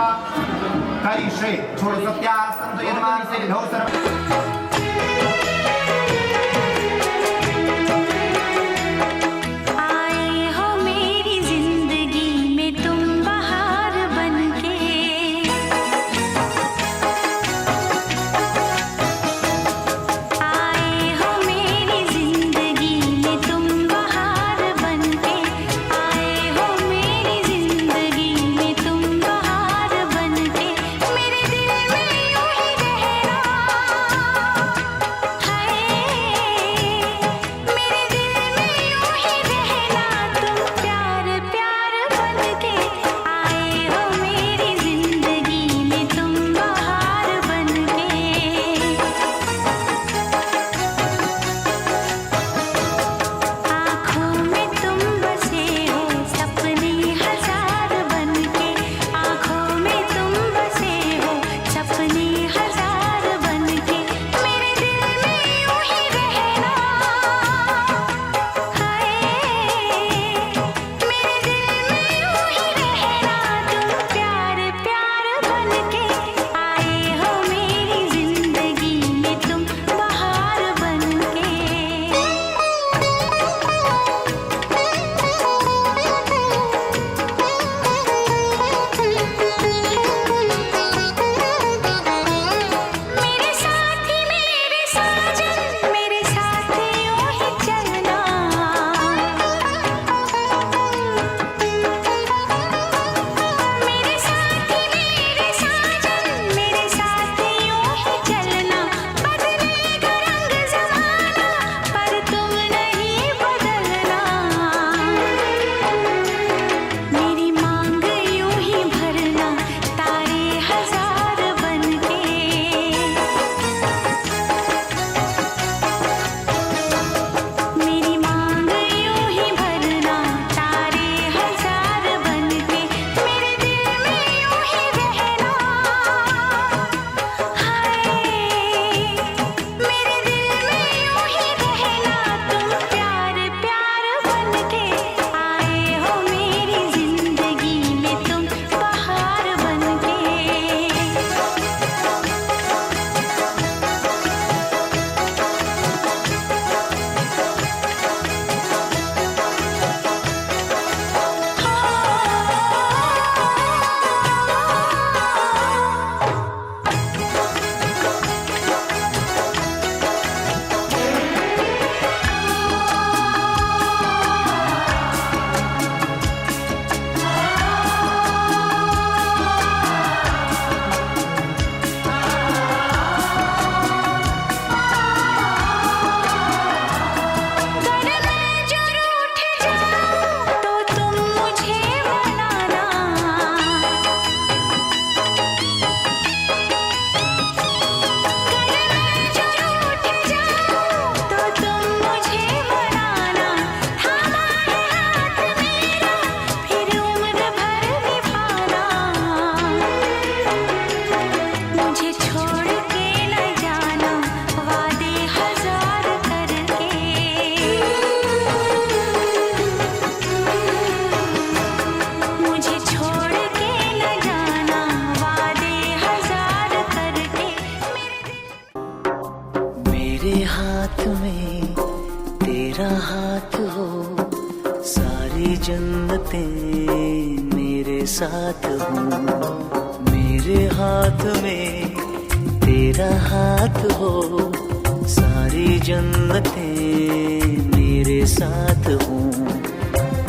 [SPEAKER 10] करिष्ये। छोड़ सत्या संत यजमान से विधौ सर्व।
[SPEAKER 1] आए हो
[SPEAKER 5] सारी जन्नतें मेरे साथ हो, मेरे हाथ में तेरा हाथ हो, सारी जन्नतें मेरे साथ हो,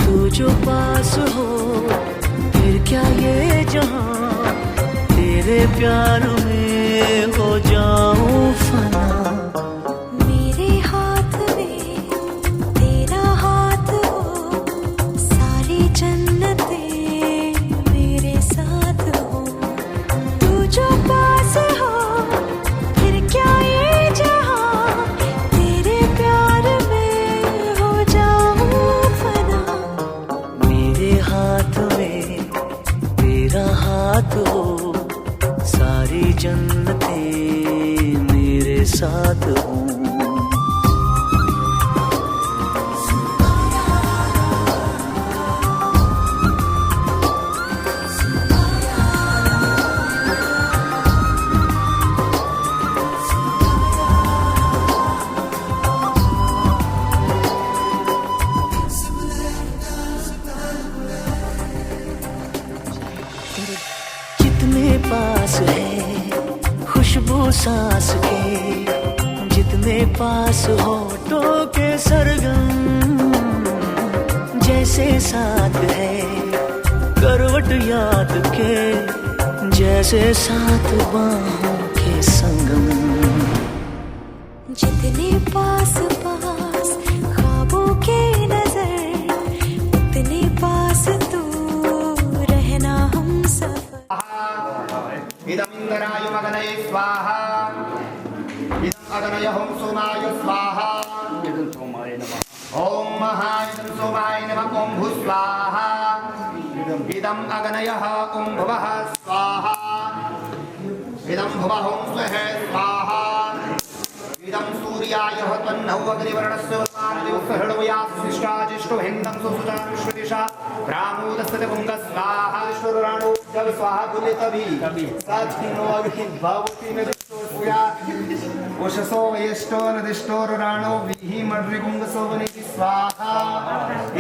[SPEAKER 5] तू जो पास हो फिर क्या ये जहां, तेरे प्यार में हो जाऊं फना।
[SPEAKER 1] मेरे हाथ में तेरा हाथ हो, सारी जन्नतें मेरे साथ हो, तू जो पास हो फिर क्या ये जहां, तेरे प्यार में हो जाऊं फना।
[SPEAKER 5] मेरे हाथ में तेरा हाथ हो, सारी जन्नतें मेरे साथ हो। जितने पास है खुशबू सांस के, जितने पास होठों के सरगम, जैसे साथ है करवट याद के, जैसे साथ बाहों के संगम।
[SPEAKER 1] जितने पास पास ख्वाबों के नजर, उतने पास तू रहना हम सफर।
[SPEAKER 10] इदमिंद्रायुमगनये स्वाहा, इदम् अगनयहुं सोमाय स्वाहा, ओम महाइदं सोमाय नमः ओम भूस्वाहा, इदम् अगनयः ओम भुवः स्वाहा, इदं भुवः ओम स्वः स्वाहा, इदं सूर्याय त्वन्नौ अग्निवर्णस्य वत्मानदेवसहृणवयाशिष्टाजिष्टो हिन्दं सुसुजां विश्वदिशा ब्राह्मोदस्य पुंग स्वाहा, ईश्वराणो जल स्वाहा बोले तभी साक्षिनो अग्निर्भवति न दिष्टोस्या उषसो यष्टो न दिष्टोराणो विहि मड्रिगुंगसो वनेति स्वाहा,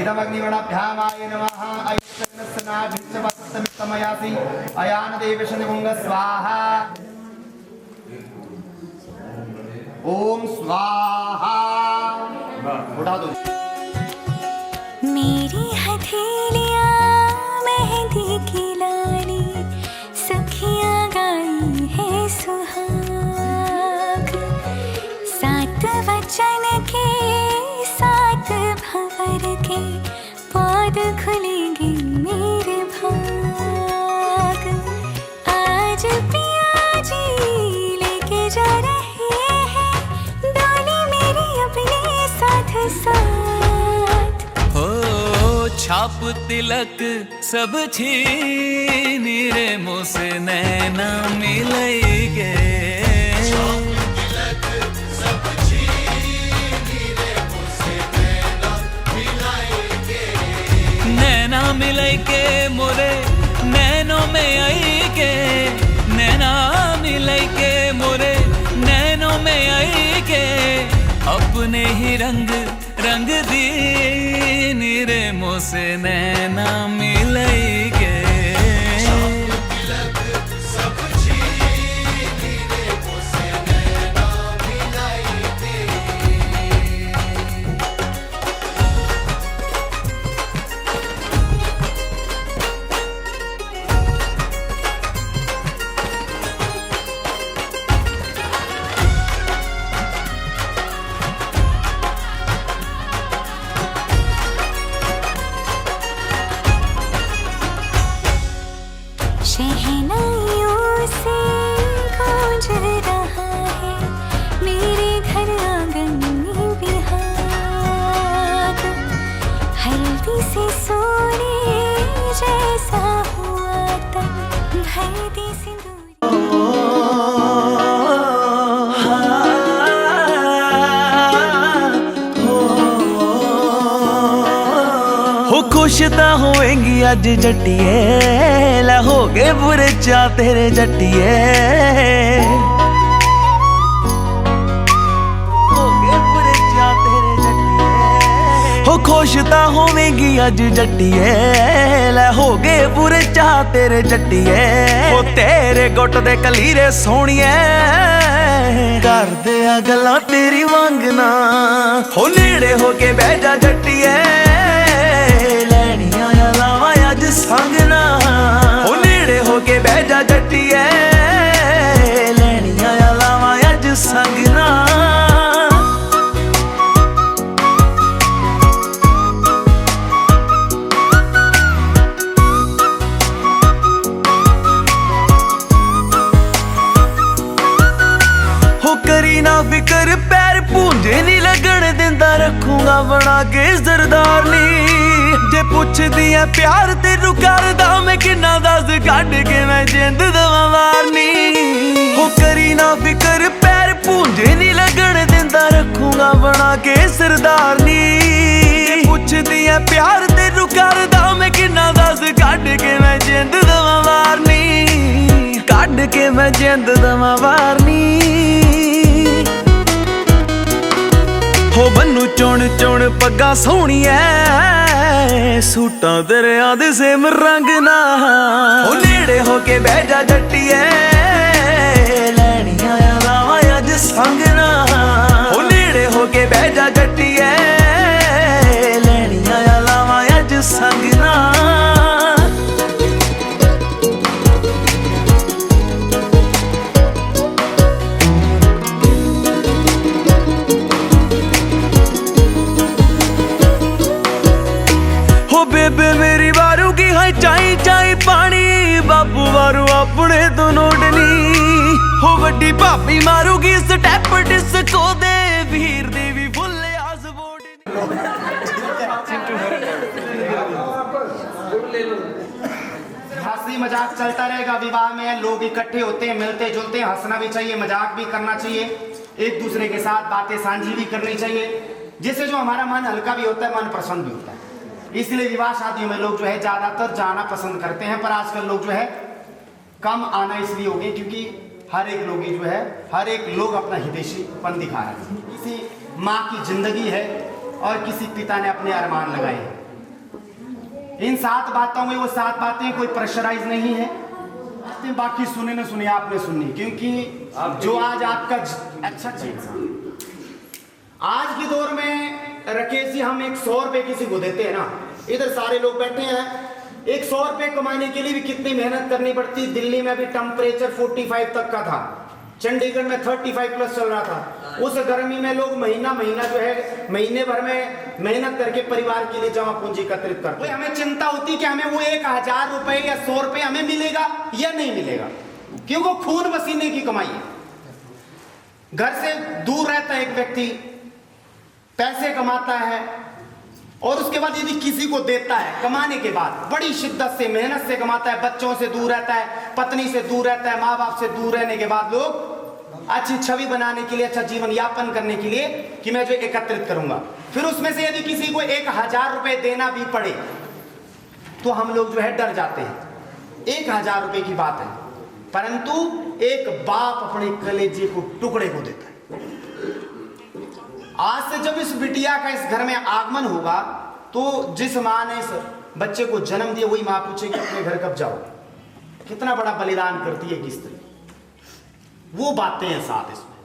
[SPEAKER 10] इदमग्निगणाभ्यामाय नमः। अयस्नाभिश्च वसन्तमित्तमयासि अयान देवशनिगुंग स्वाहा, ओम स्वाहा। उठा दो।
[SPEAKER 1] मेरी हथेलियां मेहंदी की लाली, सखियां गाई है सुहाग, सात वचन के सात भंवर के, पौध खुलेंगे मेरे भाग। आज पिया जी लेके जा रहे हैं डोली मेरी अपने साथ साथ।
[SPEAKER 6] हो छाप तिलक सब छीन रे मुँह से नैना मिलेंगे, नैना मिलेंगे मोरे नैनों में आएंगे, नैना मिलेंगे मोरे नैनों में आएंगे, अपने ही रंग रंग दीन रे मुँह से नैना मिलेंगे।
[SPEAKER 1] शहनाइयों से गूंज रहा है मेरे घर आंगन में बिहाग, हल्दी से सोने जैसा हुआ तन भर दे सिंदूर।
[SPEAKER 5] हो खुश ता होएंगी अज जट्टिए, लहोगे बुरे चा तेरे जट्टिए, होगे बुरे चा तेरे जट्टिए। हो हो खुश ਤਾਂ ਹੋਵੇਂਗੀ ਅੱਜ ਜੱਟੀਏ ਲੈ ਹੋ ਗਏ ਪੂਰੇ ਚਾਹ ਤੇਰੇ ਜੱਟੀਏ ਹੋ ਤੇਰੇ ਗੁੱਟ ਦੇ ਕਲੀਰੇ ਸੋਹਣੀਏ ਕਰਦੇ ਆ ਗੱਲਾਂ ਤੇਰੀ ਮੰਗਣਾ ਹੋ ਨੇੜੇ ਹੋ ਕੇ ਬਹਿ ਜਾ ਜੱਟੀਏ ਲੈਣੀਆਂ ਆ ਲਾਵਾਂ ਅੱਜ ਸੰਗਣਾ ਹੋ ਨੇੜੇ ਹੋ ਕੇ ਬਹਿ ਜਾ ਜੱਟੀਏ ਲੈਣੀਆਂ ਆ ਲਾਵਾਂ ਅੱਜ ਸੰਗਣਾ करी ना फिकर पैर पूंजे नहीं लगन दिंदा रखूंगा बना के सरदारनी जे पुछदी है प्यार तेनू करदा मैं किन्ना दस कढ के मैं जिंद दवा मारनी हो करी ना फिकर पैर पूंजे नहीं लगन दिंदा रखूंगा बना के सरदारनी जे पुछदी है प्यार तेनू करदा मैं किन्ना दस कढ के मैं जिंद दवा मारनी कढ के मैं जिंद दवा मारनी हो बन्नू चुन चुन पग्गा सोहणीए सूटां दरिया दे सेम रंग ना हो नेड़े हो के बह जा जट्टीए लैणियां लावां अज संग ना हो नेड़े हो के बह जा जट्टीए लैणियां लावां अज संग ना बेबे मेरी वारू की है चाई चाई पानी बाबू वारू अपने तो नोटनी हो वड्डी भाभी मारूगी स्टेप डिस्को दे वीर देवी फुल्ले आस
[SPEAKER 10] हंसी मजाक चलता रहेगा। विवाह में लोग इकट्ठे होते हैं, मिलते जुलते हैं, हंसना भी चाहिए, मजाक भी करना चाहिए, एक दूसरे के साथ बातें साझी भी करनी चाहिए, जिससे जो हमारा मन हल्का भी होता है, मन प्रसन्न भी होता है। इसलिए विवाह शादियों में लोग जो है ज्यादातर जाना पसंद करते हैं, पर आजकल लोग जो है कम आना इसलिए हो गए क्योंकि हर एक लोग अपना हितैषीपन दिखा रहे हैं। किसी माँ की जिंदगी है और किसी पिता ने अपने अरमान लगाए हैं। इन 7 बातों में वो 7 बातें कोई प्रेशराइज नहीं है, बाकी सुने न सुने आपने सुननी, क्योंकि जो आज आपका अच्छा चीज आज के दौर में राकेश जी हम 100 रुपए किसी को देते हैं ना, इधर सारे लोग बैठे हैं, 100 रुपए कमाने के लिए भी कितनी मेहनत करनी पड़ती। दिल्ली में अभी टेम्परेचर 45 तक का था, चंडीगढ़ में 35 प्लस चल रहा था। उस गर्मी में लोग महीना जो है महीने भर में मेहनत करके परिवार के लिए जमा पूंजी एकत्रित करते। हमें चिंता होती कि हमें वो 1000 रुपए या 100 रुपए हमें मिलेगा या नहीं मिलेगा, क्योंकि खून पसीने की कमाई है। घर से दूर रहता है एक व्यक्ति, पैसे कमाता है और उसके बाद यदि किसी को देता है, कमाने के बाद बड़ी शिद्दत से मेहनत से कमाता है, बच्चों से दूर रहता है, पत्नी से दूर रहता है, माँ बाप से दूर रहने के बाद लोग अच्छी छवि बनाने के लिए, अच्छा जीवन यापन करने के लिए कि मैं जो एकत्रित करूंगा, फिर उसमें से यदि किसी को 1000 रुपए देना भी पड़े तो हम लोग जो है डर जाते हैं। 1000 रुपए की बात है, परंतु एक बाप अपने कलेजे को टुकड़े को देता है। आज से जब इस बिटिया का इस घर में आगमन होगा तो जिस माँ ने इस बच्चे को जन्म दिया वही माँ पूछेगी अपने घर कब जाओगे। कितना बड़ा बलिदान करती है कि स्त्री। वो बातें हैं साथ इसमें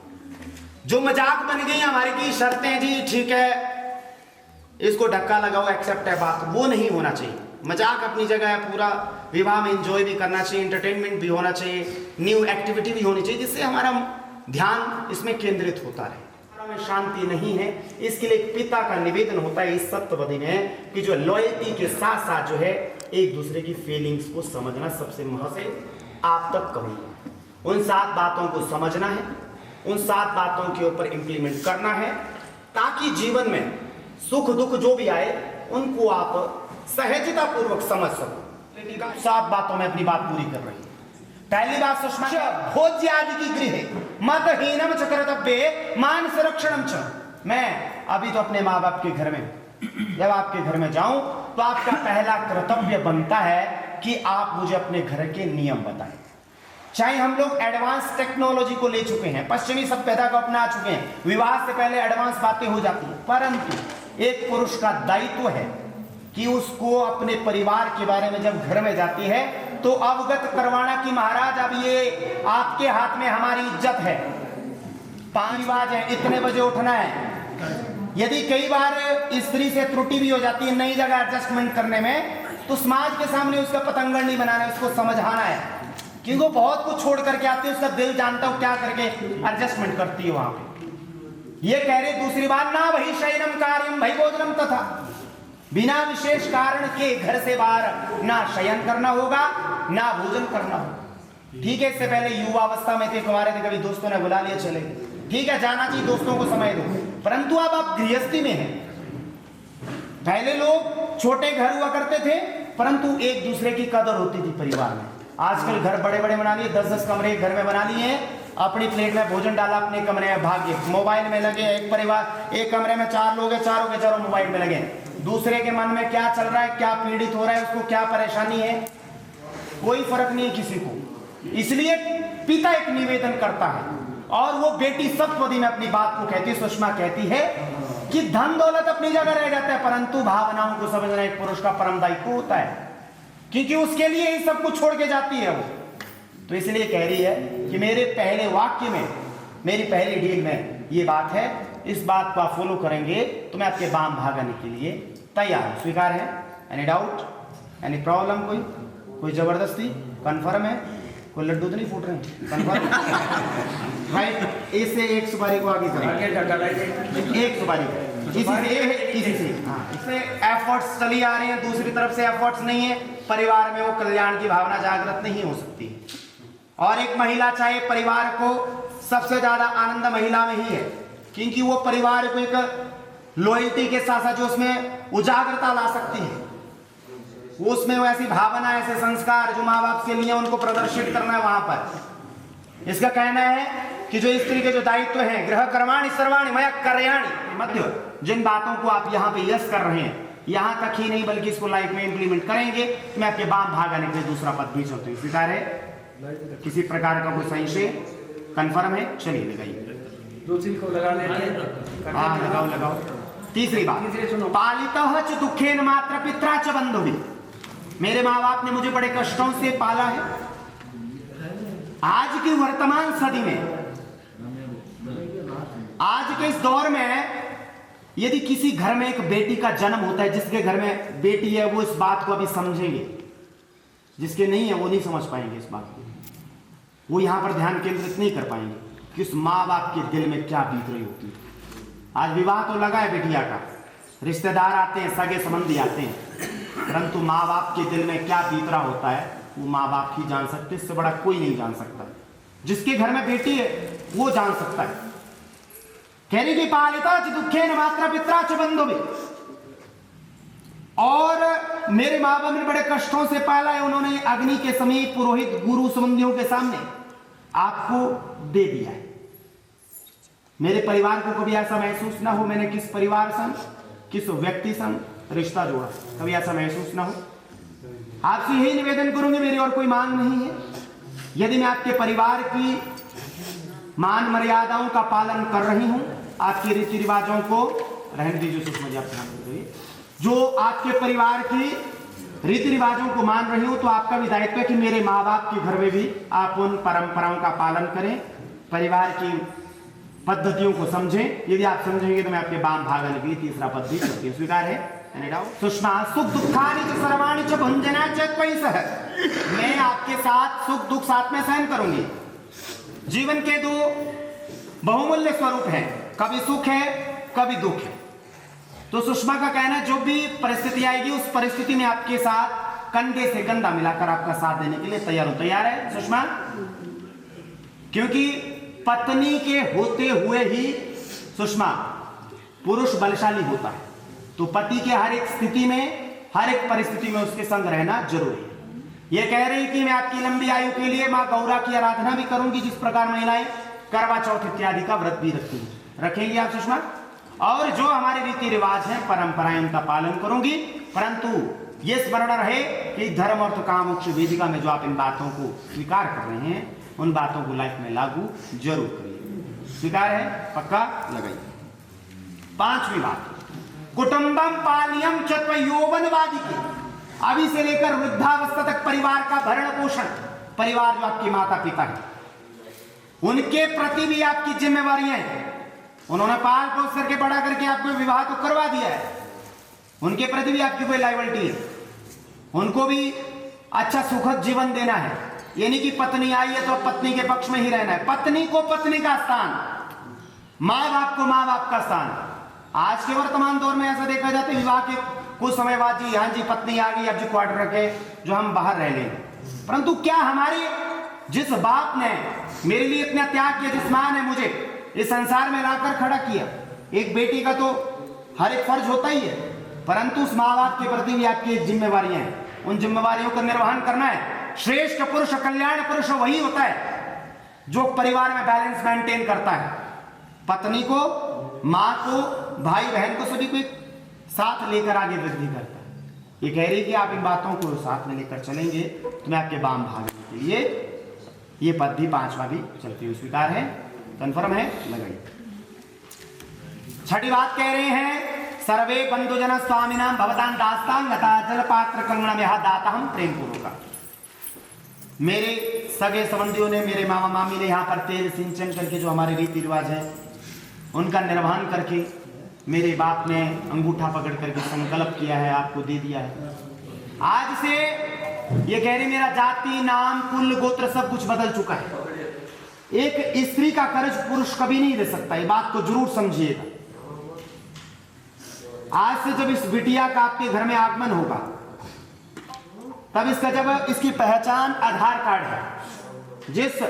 [SPEAKER 10] जो मजाक बन गई हमारी की शर्तें जी ठीक है इसको धक्का लगाओ एक्सेप्ट है बात, वो नहीं होना चाहिए। मजाक अपनी जगह है, पूरा विवाह में एंजॉय भी करना चाहिए, एंटरटेनमेंट भी होना चाहिए, न्यू एक्टिविटी भी होनी चाहिए, जिससे हमारा ध्यान इसमें केंद्रित होता रहे। में शांति नहीं है, इसके लिए पिता का निवेदन होता है इस सत्यवधि में कि जो लॉयल्टी के साथ साथ जो है एक दूसरे की फीलिंग्स को समझना सबसे महत्वपूर्ण आप तक कहूंगा। उन 7 बातों को समझना है, उन 7 बातों के ऊपर इंप्लीमेंट करना है ताकि जीवन में सुख दुख जो भी आए उनको आप सहजता पूर्वक समझ सको। 7 बातों में अपनी बात पूरी कर रही है। पहली बात सुषमा भोज्य आदि की गृह मतहीनम च कर्तव्ये मान संरक्षणम च। मैं अभी तो अपने माँ बाप के घर में जब आपके घर में जाऊं तो आपका पहला कर्तव्य बनता है कि आप मुझे अपने घर के नियम बताएं। चाहे हम लोग एडवांस टेक्नोलॉजी को ले चुके हैं, पश्चिमी सभ्यता को अपना चुके हैं, विवाह से पहले एडवांस बातें हो जाती हैं, परंतु एक पुरुष का दायित्व है कि उसको अपने परिवार के बारे में जब घर में जाती है तो अवगत करवाना कि महाराज अब ये आपके हाथ में हमारी इज्जत है, 5 बजे है, इतने बजे उठना है। यदि कई बार स्त्री से त्रुटि भी हो जाती है नई जगह एडजस्टमेंट करने में, तो समाज के सामने उसका पतंगड़ नहीं बनाना है, उसको समझाना है, क्योंकि वो बहुत कुछ छोड़ करके आती है, उसका दिल जानता हो क्या करके एडजस्टमेंट करती है वहां पे। ये कह रहे दूसरी बात, ना वही शयनम कार्यम भई भोजनम तथा, बिना विशेष कारण के घर से बाहर ना शयन करना होगा ना भोजन करना होगा। ठीक है, इससे पहले युवावस्था में थे, हमारे थे, कभी दोस्तों ने बुला लिया चले गए, ठीक है, जाना चाहिए, दोस्तों को समय दो, परंतु अब आप गृहस्थी में हैं। पहले लोग छोटे घर हुआ करते थे परंतु एक दूसरे की कदर होती थी परिवार में। आजकल घर बड़े बड़े बना लिए, 10-10 कमरे घर में बना लिए हैं, अपनी प्लेट में भोजन डाला, अपने कमरे में भाग्य, मोबाइल में लगे। एक परिवार, एक कमरे में 4 लोग हैं, चारों के चारों मोबाइल में लगे, दूसरे के मन में क्या चल रहा है, क्या पीड़ित हो रहा है, उसको क्या परेशानी है, कोई फर्क नहीं है किसी को। इसलिए पिता एक निवेदन करता है और वो बेटी सप्तपदी में अपनी बात को कहती है, सुषमा कहती है कि धन दौलत अपनी जगह रह जाता है परंतु भावनाओं को समझना एक पुरुष का परम दायित्व होता है, क्योंकि उसके लिए ही सब कुछ छोड़ के जाती है वो। तो इसलिए कह रही है कि मेरे पहले वाक्य में, मेरी पहली डील में ये बात है, इस बात को आप फॉलो करेंगे तो मैं आपके बाम भागने के लिए तैयार हूं। स्वीकार है? Any doubt, any problem? कोई जबरदस्ती? कन्फर्म है? कोई लड्डू तो नहीं फूट रहे हैं? कन्फर्म? राइट, इससे एक सुपारी को आगे करें, एक सुपारी किसी से हाँ, इससे एफर्ट्स चली आ रहे हैं, दूसरी तरफ से एफर्ट्स नहीं है, परिवार में वो कल्याण की भावना जागृत नहीं हो सकती। और एक महिला चाहे परिवार को, सबसे ज्यादा आनंद महिला में ही है, क्योंकि वो परिवार को एक लॉयल्टी के साथ साथ जो उसमें उजागरता ला सकती है, वो उसमें वो ऐसी भावना, ऐसे संस्कार जो माँ बाप के लिए उनको प्रदर्शित करना है वहां पर। इसका कहना है कि जो स्त्री के जो दायित्व हैं, गृह कर्माणि सर्वाणि मया कर्याणि मध्य, जिन बातों को आप यहाँ पे यस कर रहे हैं, यहां तक ही नहीं बल्कि इसको लाइफ में इंप्लीमेंट करेंगे, मैं आपके बाम भागने के लिए दूसरा पद भी चलते हैं। स्वीकार है? किसी प्रकार का कोई संशय? कन्फर्म है? चलिए लगाइए,
[SPEAKER 11] दूसरी को लगा लेते हैं।
[SPEAKER 10] हाँ, लगाओ। तीसरी बात, पालितः च दुखेन मात्र पित्रा च बंधुभिः, मेरे माँ बाप ने मुझे बड़े कष्टों से पाला है। आज की वर्तमान सदी में, आज के इस दौर में यदि किसी घर में एक बेटी का जन्म होता है, जिसके घर में बेटी है वो इस बात को अभी समझेंगे, जिसके नहीं है वो नहीं समझ पाएंगे इस बात को, वो यहां पर ध्यान केंद्रित नहीं कर पाएंगे कि उस माँ बाप के दिल में क्या बीत रही होती है। आज विवाह तो लगा है बेटिया का, रिश्तेदार आते हैं, सगे संबंधी आते हैं, परंतु माँ बाप के दिल में क्या बीत रहा होता है वो माँ बाप ही जान सकते, इससे बड़ा कोई नहीं जान सकता। जिसके घर में बेटी है वो जान सकता है। कहने की पालिता च दुखेन मात्र पित्रा च बंधुभिः, और मेरे माँ बाप ने बड़े कष्टों से पाला है, उन्होंने अग्नि के समीप पुरोहित गुरु संबंधियों के सामने आपको दे दिया है। मेरे परिवार को कभी ऐसा महसूस ना हो मैंने किस परिवार संग, किस व्यक्ति संग रिश्ता जोड़ा, कभी ऐसा महसूस ना हो। आपसे यही निवेदन करूंगी, मेरी और कोई मांग नहीं है। यदि मैं आपके परिवार की मान मर्यादाओं का पालन कर रही हूं, आपके रीति रिवाजों को रहने दीजिए, सुषमा जी आप ध्यान दीजिए, जो आपके परिवार की रीति रिवाजों को मान रही हूं, तो आपका भी दायित्व है कि मेरे माँ बाप के घर में भी आप उन परंपराओं का पालन करें, परिवार की पद्धतियों को समझें। यदि आप समझेंगे तो मैं आपके बाम भागने के लिए तीसरा पद भी करती हूँ। स्वीकार है? सुषमा सुख दुखानि च सर्वाणि च भुञ्जना च त्वयि सह, मैं आपके साथ सुख दुख साथ में सहन करूंगी। जीवन के दो बहुमूल्य स्वरूप हैं, कभी सुख है कभी दुख है। तो सुषमा का कहना है जो भी परिस्थिति आएगी उस परिस्थिति में आपके साथ कंधे से कंधा मिलाकर आपका साथ देने के लिए तैयार हूं। तैयार है सुषमा? क्योंकि पत्नी के होते हुए ही सुषमा पुरुष बलशाली होता है, तो पति के हर एक स्थिति में, हर एक परिस्थिति में उसके संग रहना जरूरी है। यह कह रही कि मैं आपकी लंबी आयु के लिए मां गौरा की आराधना भी करूंगी, जिस प्रकार महिलाएं करवा चौथ इत्यादि का व्रत भी रखती हैं। रखेंगी आप सुषमा? और जो हमारे रीति रिवाज हैं, परंपराएं, उनका पालन करूंगी, परंतु यह स्मरण रहे कि धर्म अर्थ काम मोक्ष वेदिका में जो आप इन बातों को स्वीकार कर रहे हैं, उन बातों को लाइफ में लागू जरूर करिए। स्वीकार है? पक्का? लगाइए। पांचवी बात, कुटुंबम पालियम चत्व यौवनवादी की, अभी से लेकर वृद्धावस्था तक परिवार का भरण पोषण, परिवार जो आपके माता पिता है उनके प्रति भी आपकी जिम्मेवारियां हैं। उन्होंने पाल पोस करके बड़ा करके आपको विवाह तो करवा दिया है, उनके प्रति भी आपकी कोई लायबिलिटी है। उनको भी अच्छा सुखद जीवन देना है। ये नहीं कि पत्नी आई है तो पत्नी के पक्ष में ही रहना है। पत्नी को पत्नी का स्थान, माँ बाप को माँ बाप का स्थान। आज के वर्तमान दौर में ऐसा देखा जाता है विवाह के कुछ समय बाद जी हाँ जी पत्नी आ गई, अब जी क्वार्टर रखे जो हम बाहर रह लेंगे। परंतु क्या हमारी जिस बाप ने मेरे लिए इतना त्याग किया, जिस माँ ने मुझे इस संसार में लाकर खड़ा किया, एक बेटी का तो हर एक फर्ज होता ही है, परंतु उस माँ बाप के प्रति भी आपकी जिम्मेवारियां हैं। उन जिम्मेवारियों का निर्वहन करना है। श्रेष्ठ पुरुष, कल्याण पुरुष वही होता है जो परिवार में बैलेंस मेंटेन करता है। पत्नी को, माँ को, भाई बहन को, सभी को एक साथ लेकर आगे वृद्धि करता है। ये कह रही कि आप इन बातों को साथ में लेकर चलेंगे तो मैं आपके बाम भागने के लिए ये पद भी 5वां भी चलती हुई स्वीकार है, कंफर्म है, लगाइए। छठी बात कह रहे हैं सर्वे बंधुजन स्वामिनाम भवतां दास्तां गता जल पात्र कंगणम यह दाता हम प्रेम पूर्वक। मेरे सगे संबंधियों ने, मेरे मामा मामी ने यहाँ पर तेल सिंचन करके जो हमारे रीति रिवाज है उनका निर्वहन करके मेरे बाप ने अंगूठा पकड़ करके संकल्प किया है, आपको दे दिया है। आज से ये कह रही मेरा जाति, नाम, कुल, गोत्र सब कुछ बदल चुका है। एक स्त्री का कर्ज पुरुष कभी नहीं दे सकता, ये बात को जरूर समझिएगा। आज से जब इस बिटिया का आपके घर में आगमन होगा तब इसका जब इसकी पहचान आधार कार्ड है, जिस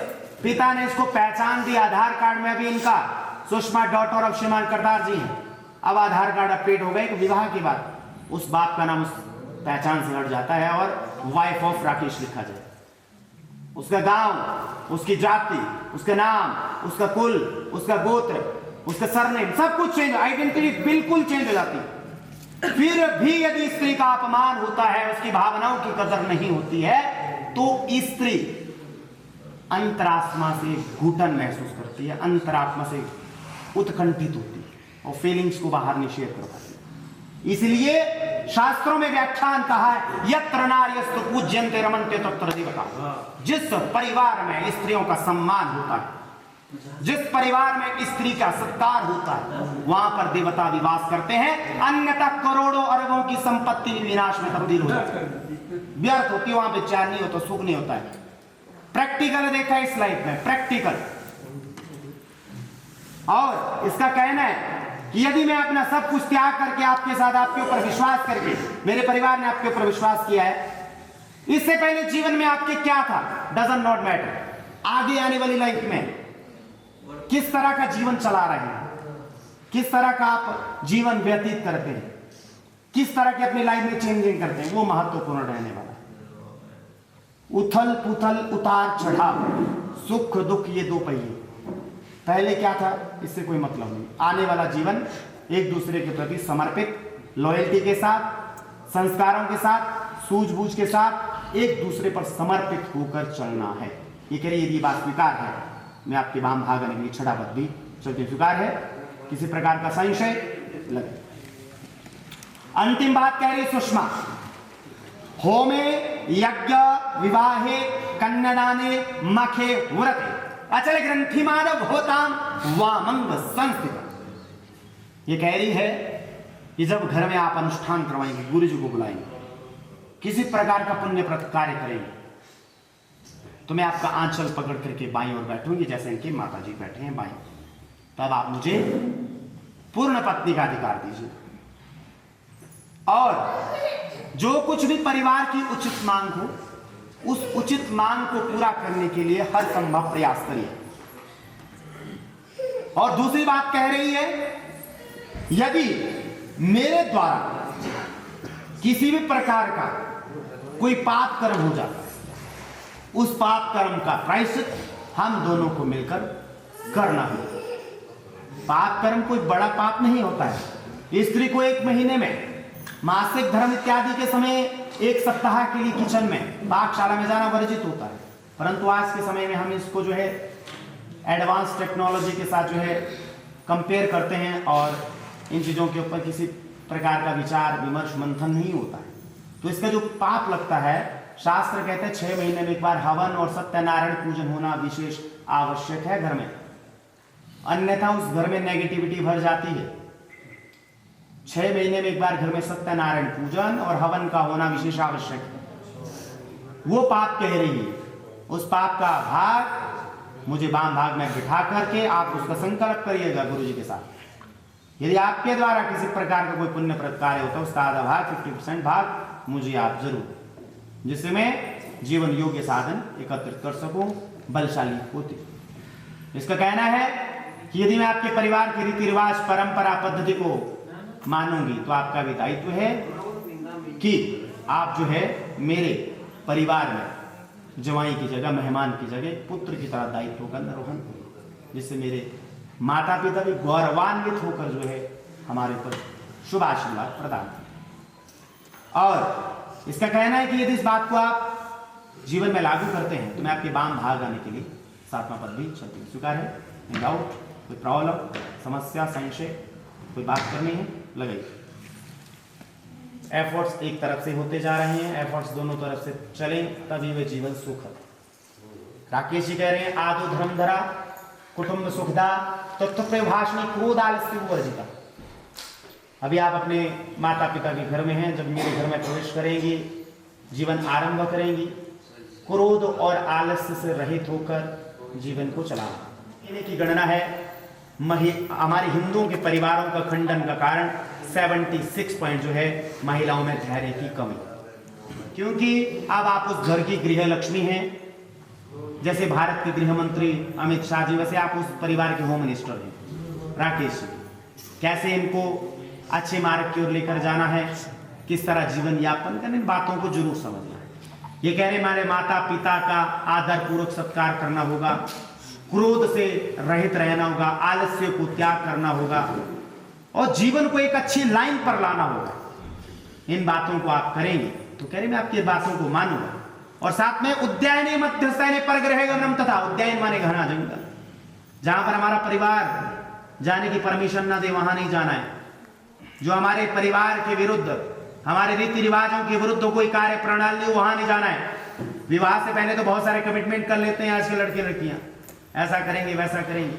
[SPEAKER 10] पिता ने इसको पहचान दी आधार कार्ड में, अभी इनका सुषमा डॉटर ऑफ श्रीमान करतार जी हैं, अब आधार कार्ड अपडेट हो गए कि विवाह के बाद उस बाप का नाम उस पहचान से हट जाता है और वाइफ ऑफ राकेश लिखा जाए। उसका गांव, उसकी जाति, उसका नाम, उसका कुल, उसका गोत्र, उसका सरनेम, सब कुछ चेंज, आइडेंटिटी बिल्कुल चेंज हो जाती है। फिर भी यदि स्त्री का अपमान होता है, उसकी भावनाओं की कदर नहीं होती है, तो स्त्री अंतरात्मा से घुटन महसूस करती है, अंतरात्मा से उत्कंठित होती है और फीलिंग्स को बाहर नहीं शेयर कर पाती। इसलिए शास्त्रों में व्याख्यान कहा है यत्र नार्यस्तु पूज्यन्ते रमन्ते तत्र देवता। जिस परिवार में स्त्रियों का सम्मान होता है, जिस परिवार में स्त्री का सत्कार होता है, वहां पर देवता निवास करते हैं। अन्यथा करोड़ों अरबों की संपत्ति विनाश में तब्दील हो जाती है, व्यर्थ होती है, वहां पे चैन नहीं होता, सुख नहीं होता है। प्रैक्टिकल देखा है इस लाइफ में, प्रैक्टिकल। और इसका कहना है कि यदि मैं अपना सब कुछ त्याग करके आपके साथ, आपके ऊपर विश्वास करके, मेरे परिवार ने आपके ऊपर विश्वास किया है, इससे पहले जीवन में आपके क्या था डजंट नॉट मैटर। आगे आने वाली लाइफ में किस तरह का जीवन चला रहे हैं, किस तरह का आप जीवन व्यतीत करते हैं, किस तरह के अपनी लाइफ में चेंजिंग करते हैं, वो महत्वपूर्ण रहने वाला है। उथल पुथल, उतार चढ़ाव, सुख दुख, ये दो पहिए। पहले क्या था इससे कोई मतलब नहीं। आने वाला जीवन एक दूसरे के प्रति समर्पित, लॉयल्टी के साथ, संस्कारों के साथ, सूझबूझ के साथ एक दूसरे पर समर्पित होकर चलना है। ये कह रही यदि बात स्वीकार है, मैं आपके वाम भागने के लिए छठा पद भी चलते स्वीकार है, किसी प्रकार का संशय लगे। अंतिम बात कह रही सुषमा, होमे यज्ञ विवाहे कन्यादाने मखे व्रते अचल ग्रंथि मानव होताम वामंग संस्थित। ये कह रही है कि जब घर में आप अनुष्ठान करवाएंगे, गुरु जी को बुलाएंगे, किसी प्रकार का पुण्य कार्य करेंगे, तो मैं आपका आंचल पकड़ करके बाईं ओर बैठूंगी, जैसे इनके माता जी बैठे हैं बाईं। तब आप मुझे पूर्ण पत्नी का अधिकार दीजिए और जो कुछ भी परिवार की उचित मांग हो, उस उचित मांग को पूरा करने के लिए हर संभव प्रयास करिए। और दूसरी बात कह रही है, यदि मेरे द्वारा किसी भी प्रकार का कोई पाप कर्म हो जाता है, उस पाप कर्म का प्रायश्चित हम दोनों को मिलकर करना होगा। पाप कर्म कोई बड़ा पाप नहीं होता है। स्त्री को 1 महीने में मासिक धर्म इत्यादि के समय 1 सप्ताह के लिए किचन में, पाकशाला में जाना वर्जित होता है, परंतु आज के समय में हम इसको जो है एडवांस टेक्नोलॉजी के साथ जो है कंपेयर करते हैं और इन चीज़ों के ऊपर किसी प्रकार का विचार विमर्श मंथन नहीं होता है। तो इसका जो पाप लगता है, शास्त्र कहते हैं 6 महीने में एक बार हवन और सत्यनारायण पूजन होना विशेष आवश्यक है घर में, अन्यथा उस घर में नेगेटिविटी भर जाती है। 6 महीने में एक बार घर में सत्यनारायण पूजन और हवन का होना विशेष आवश्यक है। वो पाप कह रही है, उस पाप का भाग मुझे वाम भाग में बिठा करके आप उसका संकल्प करिएगा गुरु जी के साथ। यदि आपके द्वारा किसी प्रकार का कोई पुण्य कार्य होता है, उसका आधा भाग 50% भाग मुझे आप जरूर, जिससे मैं जीवन योग्य साधन एकत्रित कर सकूं, बलशाली होती। इसका कहना है कि यदि मैं आपके परिवार के रीति रिवाज परंपरा पद्धति को मानूंगी तो आपका भी दायित्व है कि आप जो है मेरे परिवार में जवाई की जगह, मेहमान की जगह पुत्र की तरह दायित्व का निर्वहन करें, जिससे मेरे माता पिता भी गौरवान्वित होकर जो है हमारे ऊपर शुभ आशीर्वाद प्रदान करें। और इसका कहना है कि यदि इस बात को आप जीवन में लागू करते हैं तो मैं आपके वाम भाग आने के लिए 7वां पद भी क्षत्रिय स्वीकार है। कोई डाउट, कोई प्रॉब्लम, समस्या, संशय, कोई बात करनी है लगाइए। एफर्ट्स एक तरफ से होते जा रहे हैं, एफर्ट्स दोनों तरफ से चलें तभी वे जीवन सुखद। राकेश जी कह रहे हैं आदो धर्म धरा कुटुंब सुखदा तत्व प्रभाषणी क्रोध आलस्य वर्जिता। अभी आप अपने माता पिता के घर में हैं, जब मेरे घर में प्रवेश करेंगी, जीवन आरंभ करेंगी, क्रोध और आलस्य से रहित होकर जीवन को चलाना। की गणना है हमारे हिंदुओं के परिवारों का खंडन का कारण 76 पॉइंट जो है महिलाओं में धैर्य की कमी, क्योंकि अब आप उस घर की गृह लक्ष्मी हैं। जैसे भारत के गृह मंत्री अमित शाह जी, वैसे आप उस परिवार के होम मिनिस्टर हैं राकेश जी। कैसे इनको अच्छे मार्ग की ओर लेकर जाना है, किस तरह जीवन यापन करना, इन बातों को जरूर समझना है। ये कह रहे हमारे माता पिता का आदर पूर्वक सत्कार करना होगा, क्रोध से रहित रहना होगा, आलस्य को त्याग करना होगा और जीवन को एक अच्छी लाइन पर लाना होगा। इन बातों को आप करेंगे तो कह रहे मैं आपकी बातों को मानूंगा। और साथ में उद्याने मध्यस्थाने परग्रह गमनम, तथा उद्यान माने घना जंगल, जहां पर हमारा परिवार जाने की परमिशन ना दे वहां नहीं जाना है। जो हमारे परिवार के विरुद्ध, हमारे रीति रिवाजों के विरुद्ध कोई कार्य प्रणाली हो वहां नहीं जाना है। विवाह से पहले तो बहुत सारे कमिटमेंट कर लेते हैं आज के लड़के लड़कियां, ऐसा करेंगे वैसा करेंगे,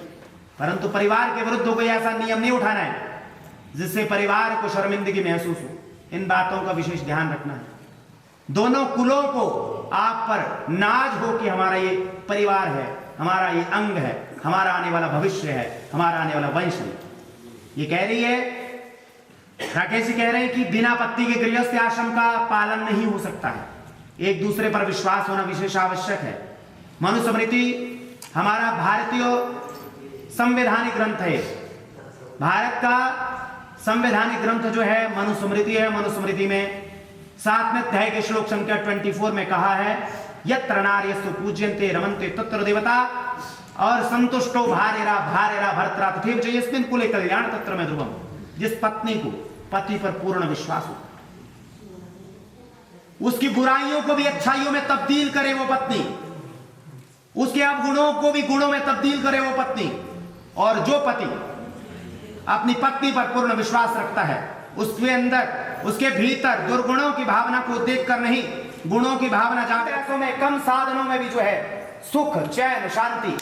[SPEAKER 10] परंतु परिवार के विरुद्ध कोई ऐसा नियम नहीं उठाना है जिससे परिवार को शर्मिंदगी महसूस हो। इन बातों का विशेष ध्यान रखना है। दोनों कुलों को आप पर नाज हो कि हमारा ये परिवार है, हमारा ये अंग है, हमारा आने वाला भविष्य है, हमारा आने वाला वंश है। ये कह रही है, राकेश जी कह रहे हैं कि बिना पत्नी के गृहस्थ आश्रम का पालन नहीं हो सकता है। एक दूसरे पर विश्वास होना विशेष आवश्यक है। मनुस्मृति हमारा भारतीय संवैधानिक ग्रंथ है। भारत का संवैधानिक ग्रंथ जो है मनुस्मृति है। मनुस्मृति में 7वें अध्याय के श्लोक संख्या 24 में कहा है, यत्र नार्यस्तु पूज्यन्ते रमन्ते तत्र देवता, और संतुष्टो भार्यरा भर्त्रा तथैव च यस्मिन् कुले कल्याण तत्र में ध्रुवम्। जिस पत्नी को पति पर पूर्ण विश्वास हो, उसकी बुराइयों को भी अच्छाइयों में तब्दील करे वो पत्नी, उसके अवगुणों को भी गुणों में तब्दील करे वो पत्नी, और जो पति अपनी पत्नी पर पूर्ण विश्वास रखता है, उसके अंदर उसके भीतर दुर्गुणों की भावना को देखकर नहीं, गुणों की भावना जाते में कम साधनों में भी जो है सुख, चैन, शांति,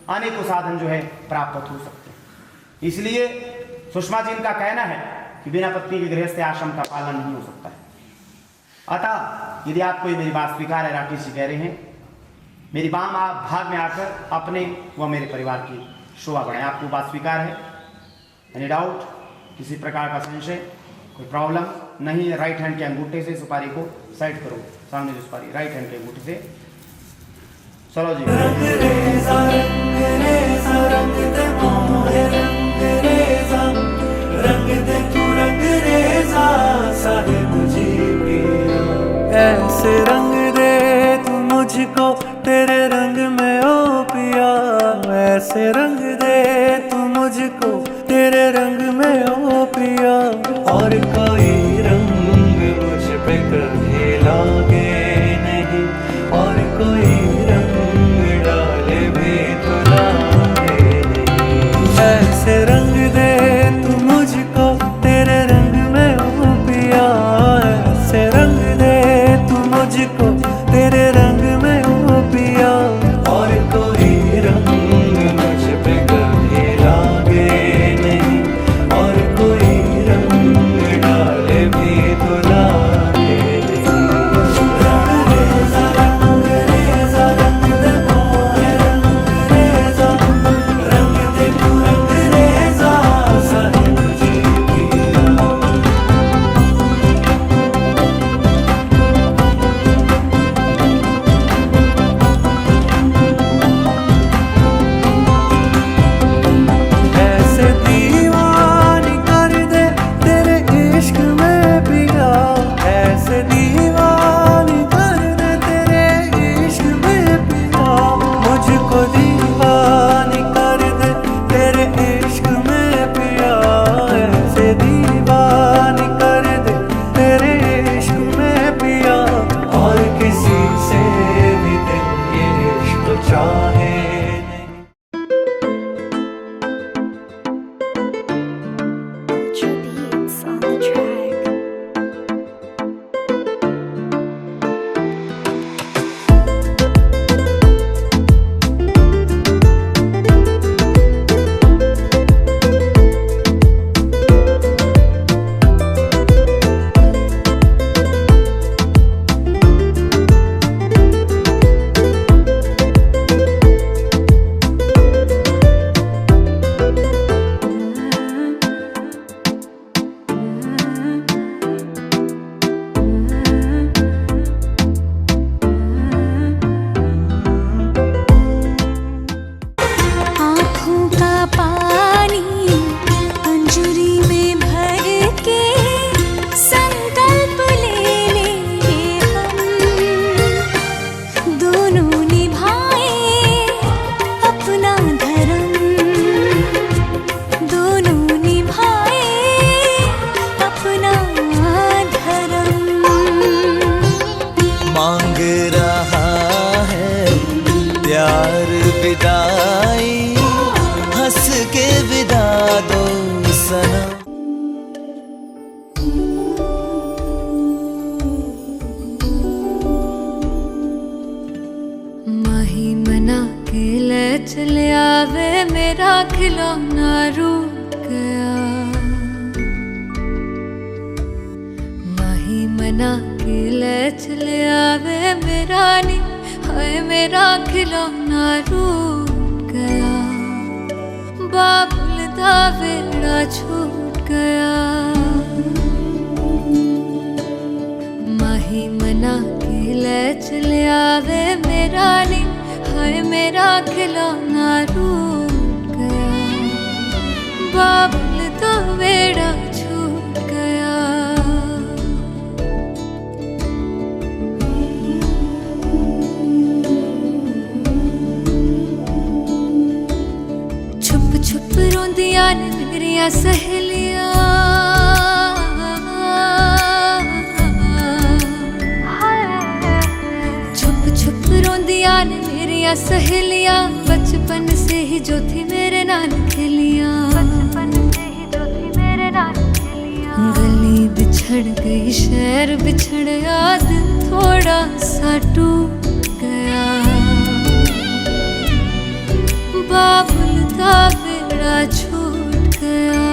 [SPEAKER 10] अनेकों साधन जो है प्राप्त हो सकते हैं। इसलिए सुषमा जी का कहना है कि बिना पत्नी के गृहस्थ आश्रम का पालन नहीं हो सकता है। अतः यदि आपको मेरी बात स्वीकार है, राकेश जी कह रहे हैं, मेरी वाम भाग में आकर अपने व मेरे परिवार की शोभा बढ़ाएं। आपको बात स्वीकार है? एनी डाउट, किसी प्रकार का संशय, कोई प्रॉब्लम नहीं है? राइट हैंड के अंगूठे से सुपारी को साइड करो, सामने जो सुपारी राइट हैंड के अंगूठे से, चलो जी।
[SPEAKER 5] ऐसे रंग दे तू मुझको तेरे रंग में ओ पिया, ऐसे रंग दे तू मुझको तेरे रंग में ओ पिया, और कोई रंग मुझ पे कभी लागे नहीं, और कोई रंग डाले भी तो लागे नहीं। ऐसे रंग दे तू मुझको तेरे रंग
[SPEAKER 8] मुझको तेरे रंग में ओ पिया, और कोई रंग मुझ पे कभी लागे नहीं, और कोई रंग डाले भी तो लागे नहीं। रंग रेजा रंग दे मोहे रंग रेजा, रंग दे तू रंग रेजा साहिब जी पिया। ऐसे दीवानी कर दे तेरे इश्क में पिया, ऐसे दीवानी कर दे तेरे इश्क में पिया, मुझको दीवानी कर दे तेरे इश्क में पिया, ऐसे दीवानी कर दे तेरे इश्क में पिया, और किसी से भी दिल ये इश्क चाहे नहीं।
[SPEAKER 1] Beats on the track. आँखों का पानी अंजुरी में भर के संकल्प ले लेंगे हम, दोनों निभाए अपना धर्म, दोनों निभाए अपना धर्म।
[SPEAKER 5] मांग रहा है प्यार विदाई, हंस के विदा दो सनम।
[SPEAKER 1] माही मना के ले चले आवे मेरा खिलौना रूठ गया, माही मना के ले चले आवे मेरा नी, हाय मेरा खिलौना रूठ गया, बाबुल दा वेड़ा छूट गया। माही मना के ले चले आवे मेरा नी, हाय मेरा खिलौना रूठ गया, बाबुल दा वेड़ा छूट गया। छुप छुप रोंदियां ने मेरिया सहेलियां, छुप छुप रोंदियां ने मेरिया सहेलियां, बचपन से ही जो थी मेरे नाल खेलियां, गली बिछड़ गई शहर बिछड़ गया, दिल थोड़ा सा टूट गया, बाबुल दा वेड़ा छूट गया।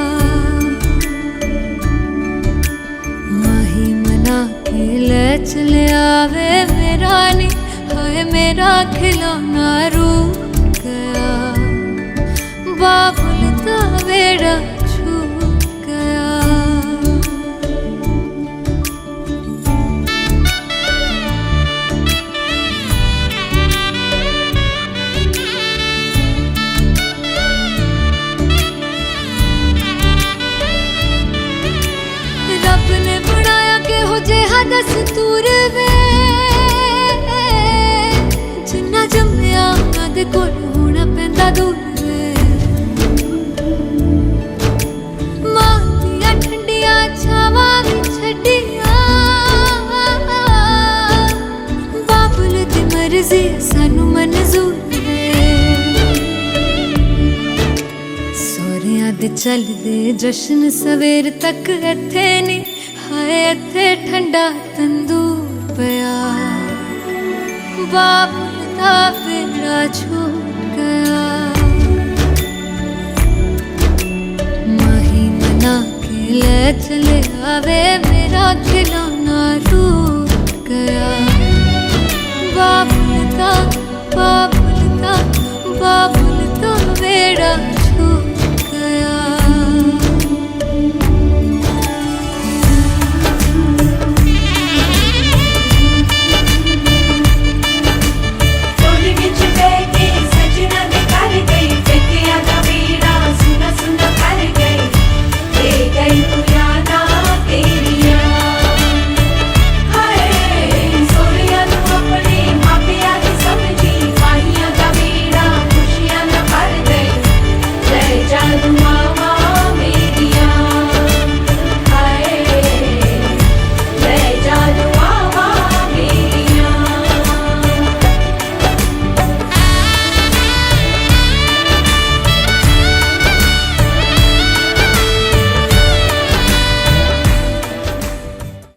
[SPEAKER 1] माही मना के ले चले आवे मेरा नी, हाय मेरा खिलौना रूठ गया, बाबुल दा वेड़ा छूट गया। रब ने बनाया के हो जेहा दस्तूर वे, जिन्ना जम्मिया उन्हां दे कोल होना पैंदा दूर वे, मां दियां ठंडियां छावां भी छड्डियां, बाबुल दी मर्जी सानू मंजूर वे। सोहरियां दे चलदे जश्न सवेर तक इत्थे नी, हाय इत्थे ठंडा तंदूर पिया। बाबुलता बेड़ा छूट गया। माही मना के ले चले आवे मेरा खिलौना रूठ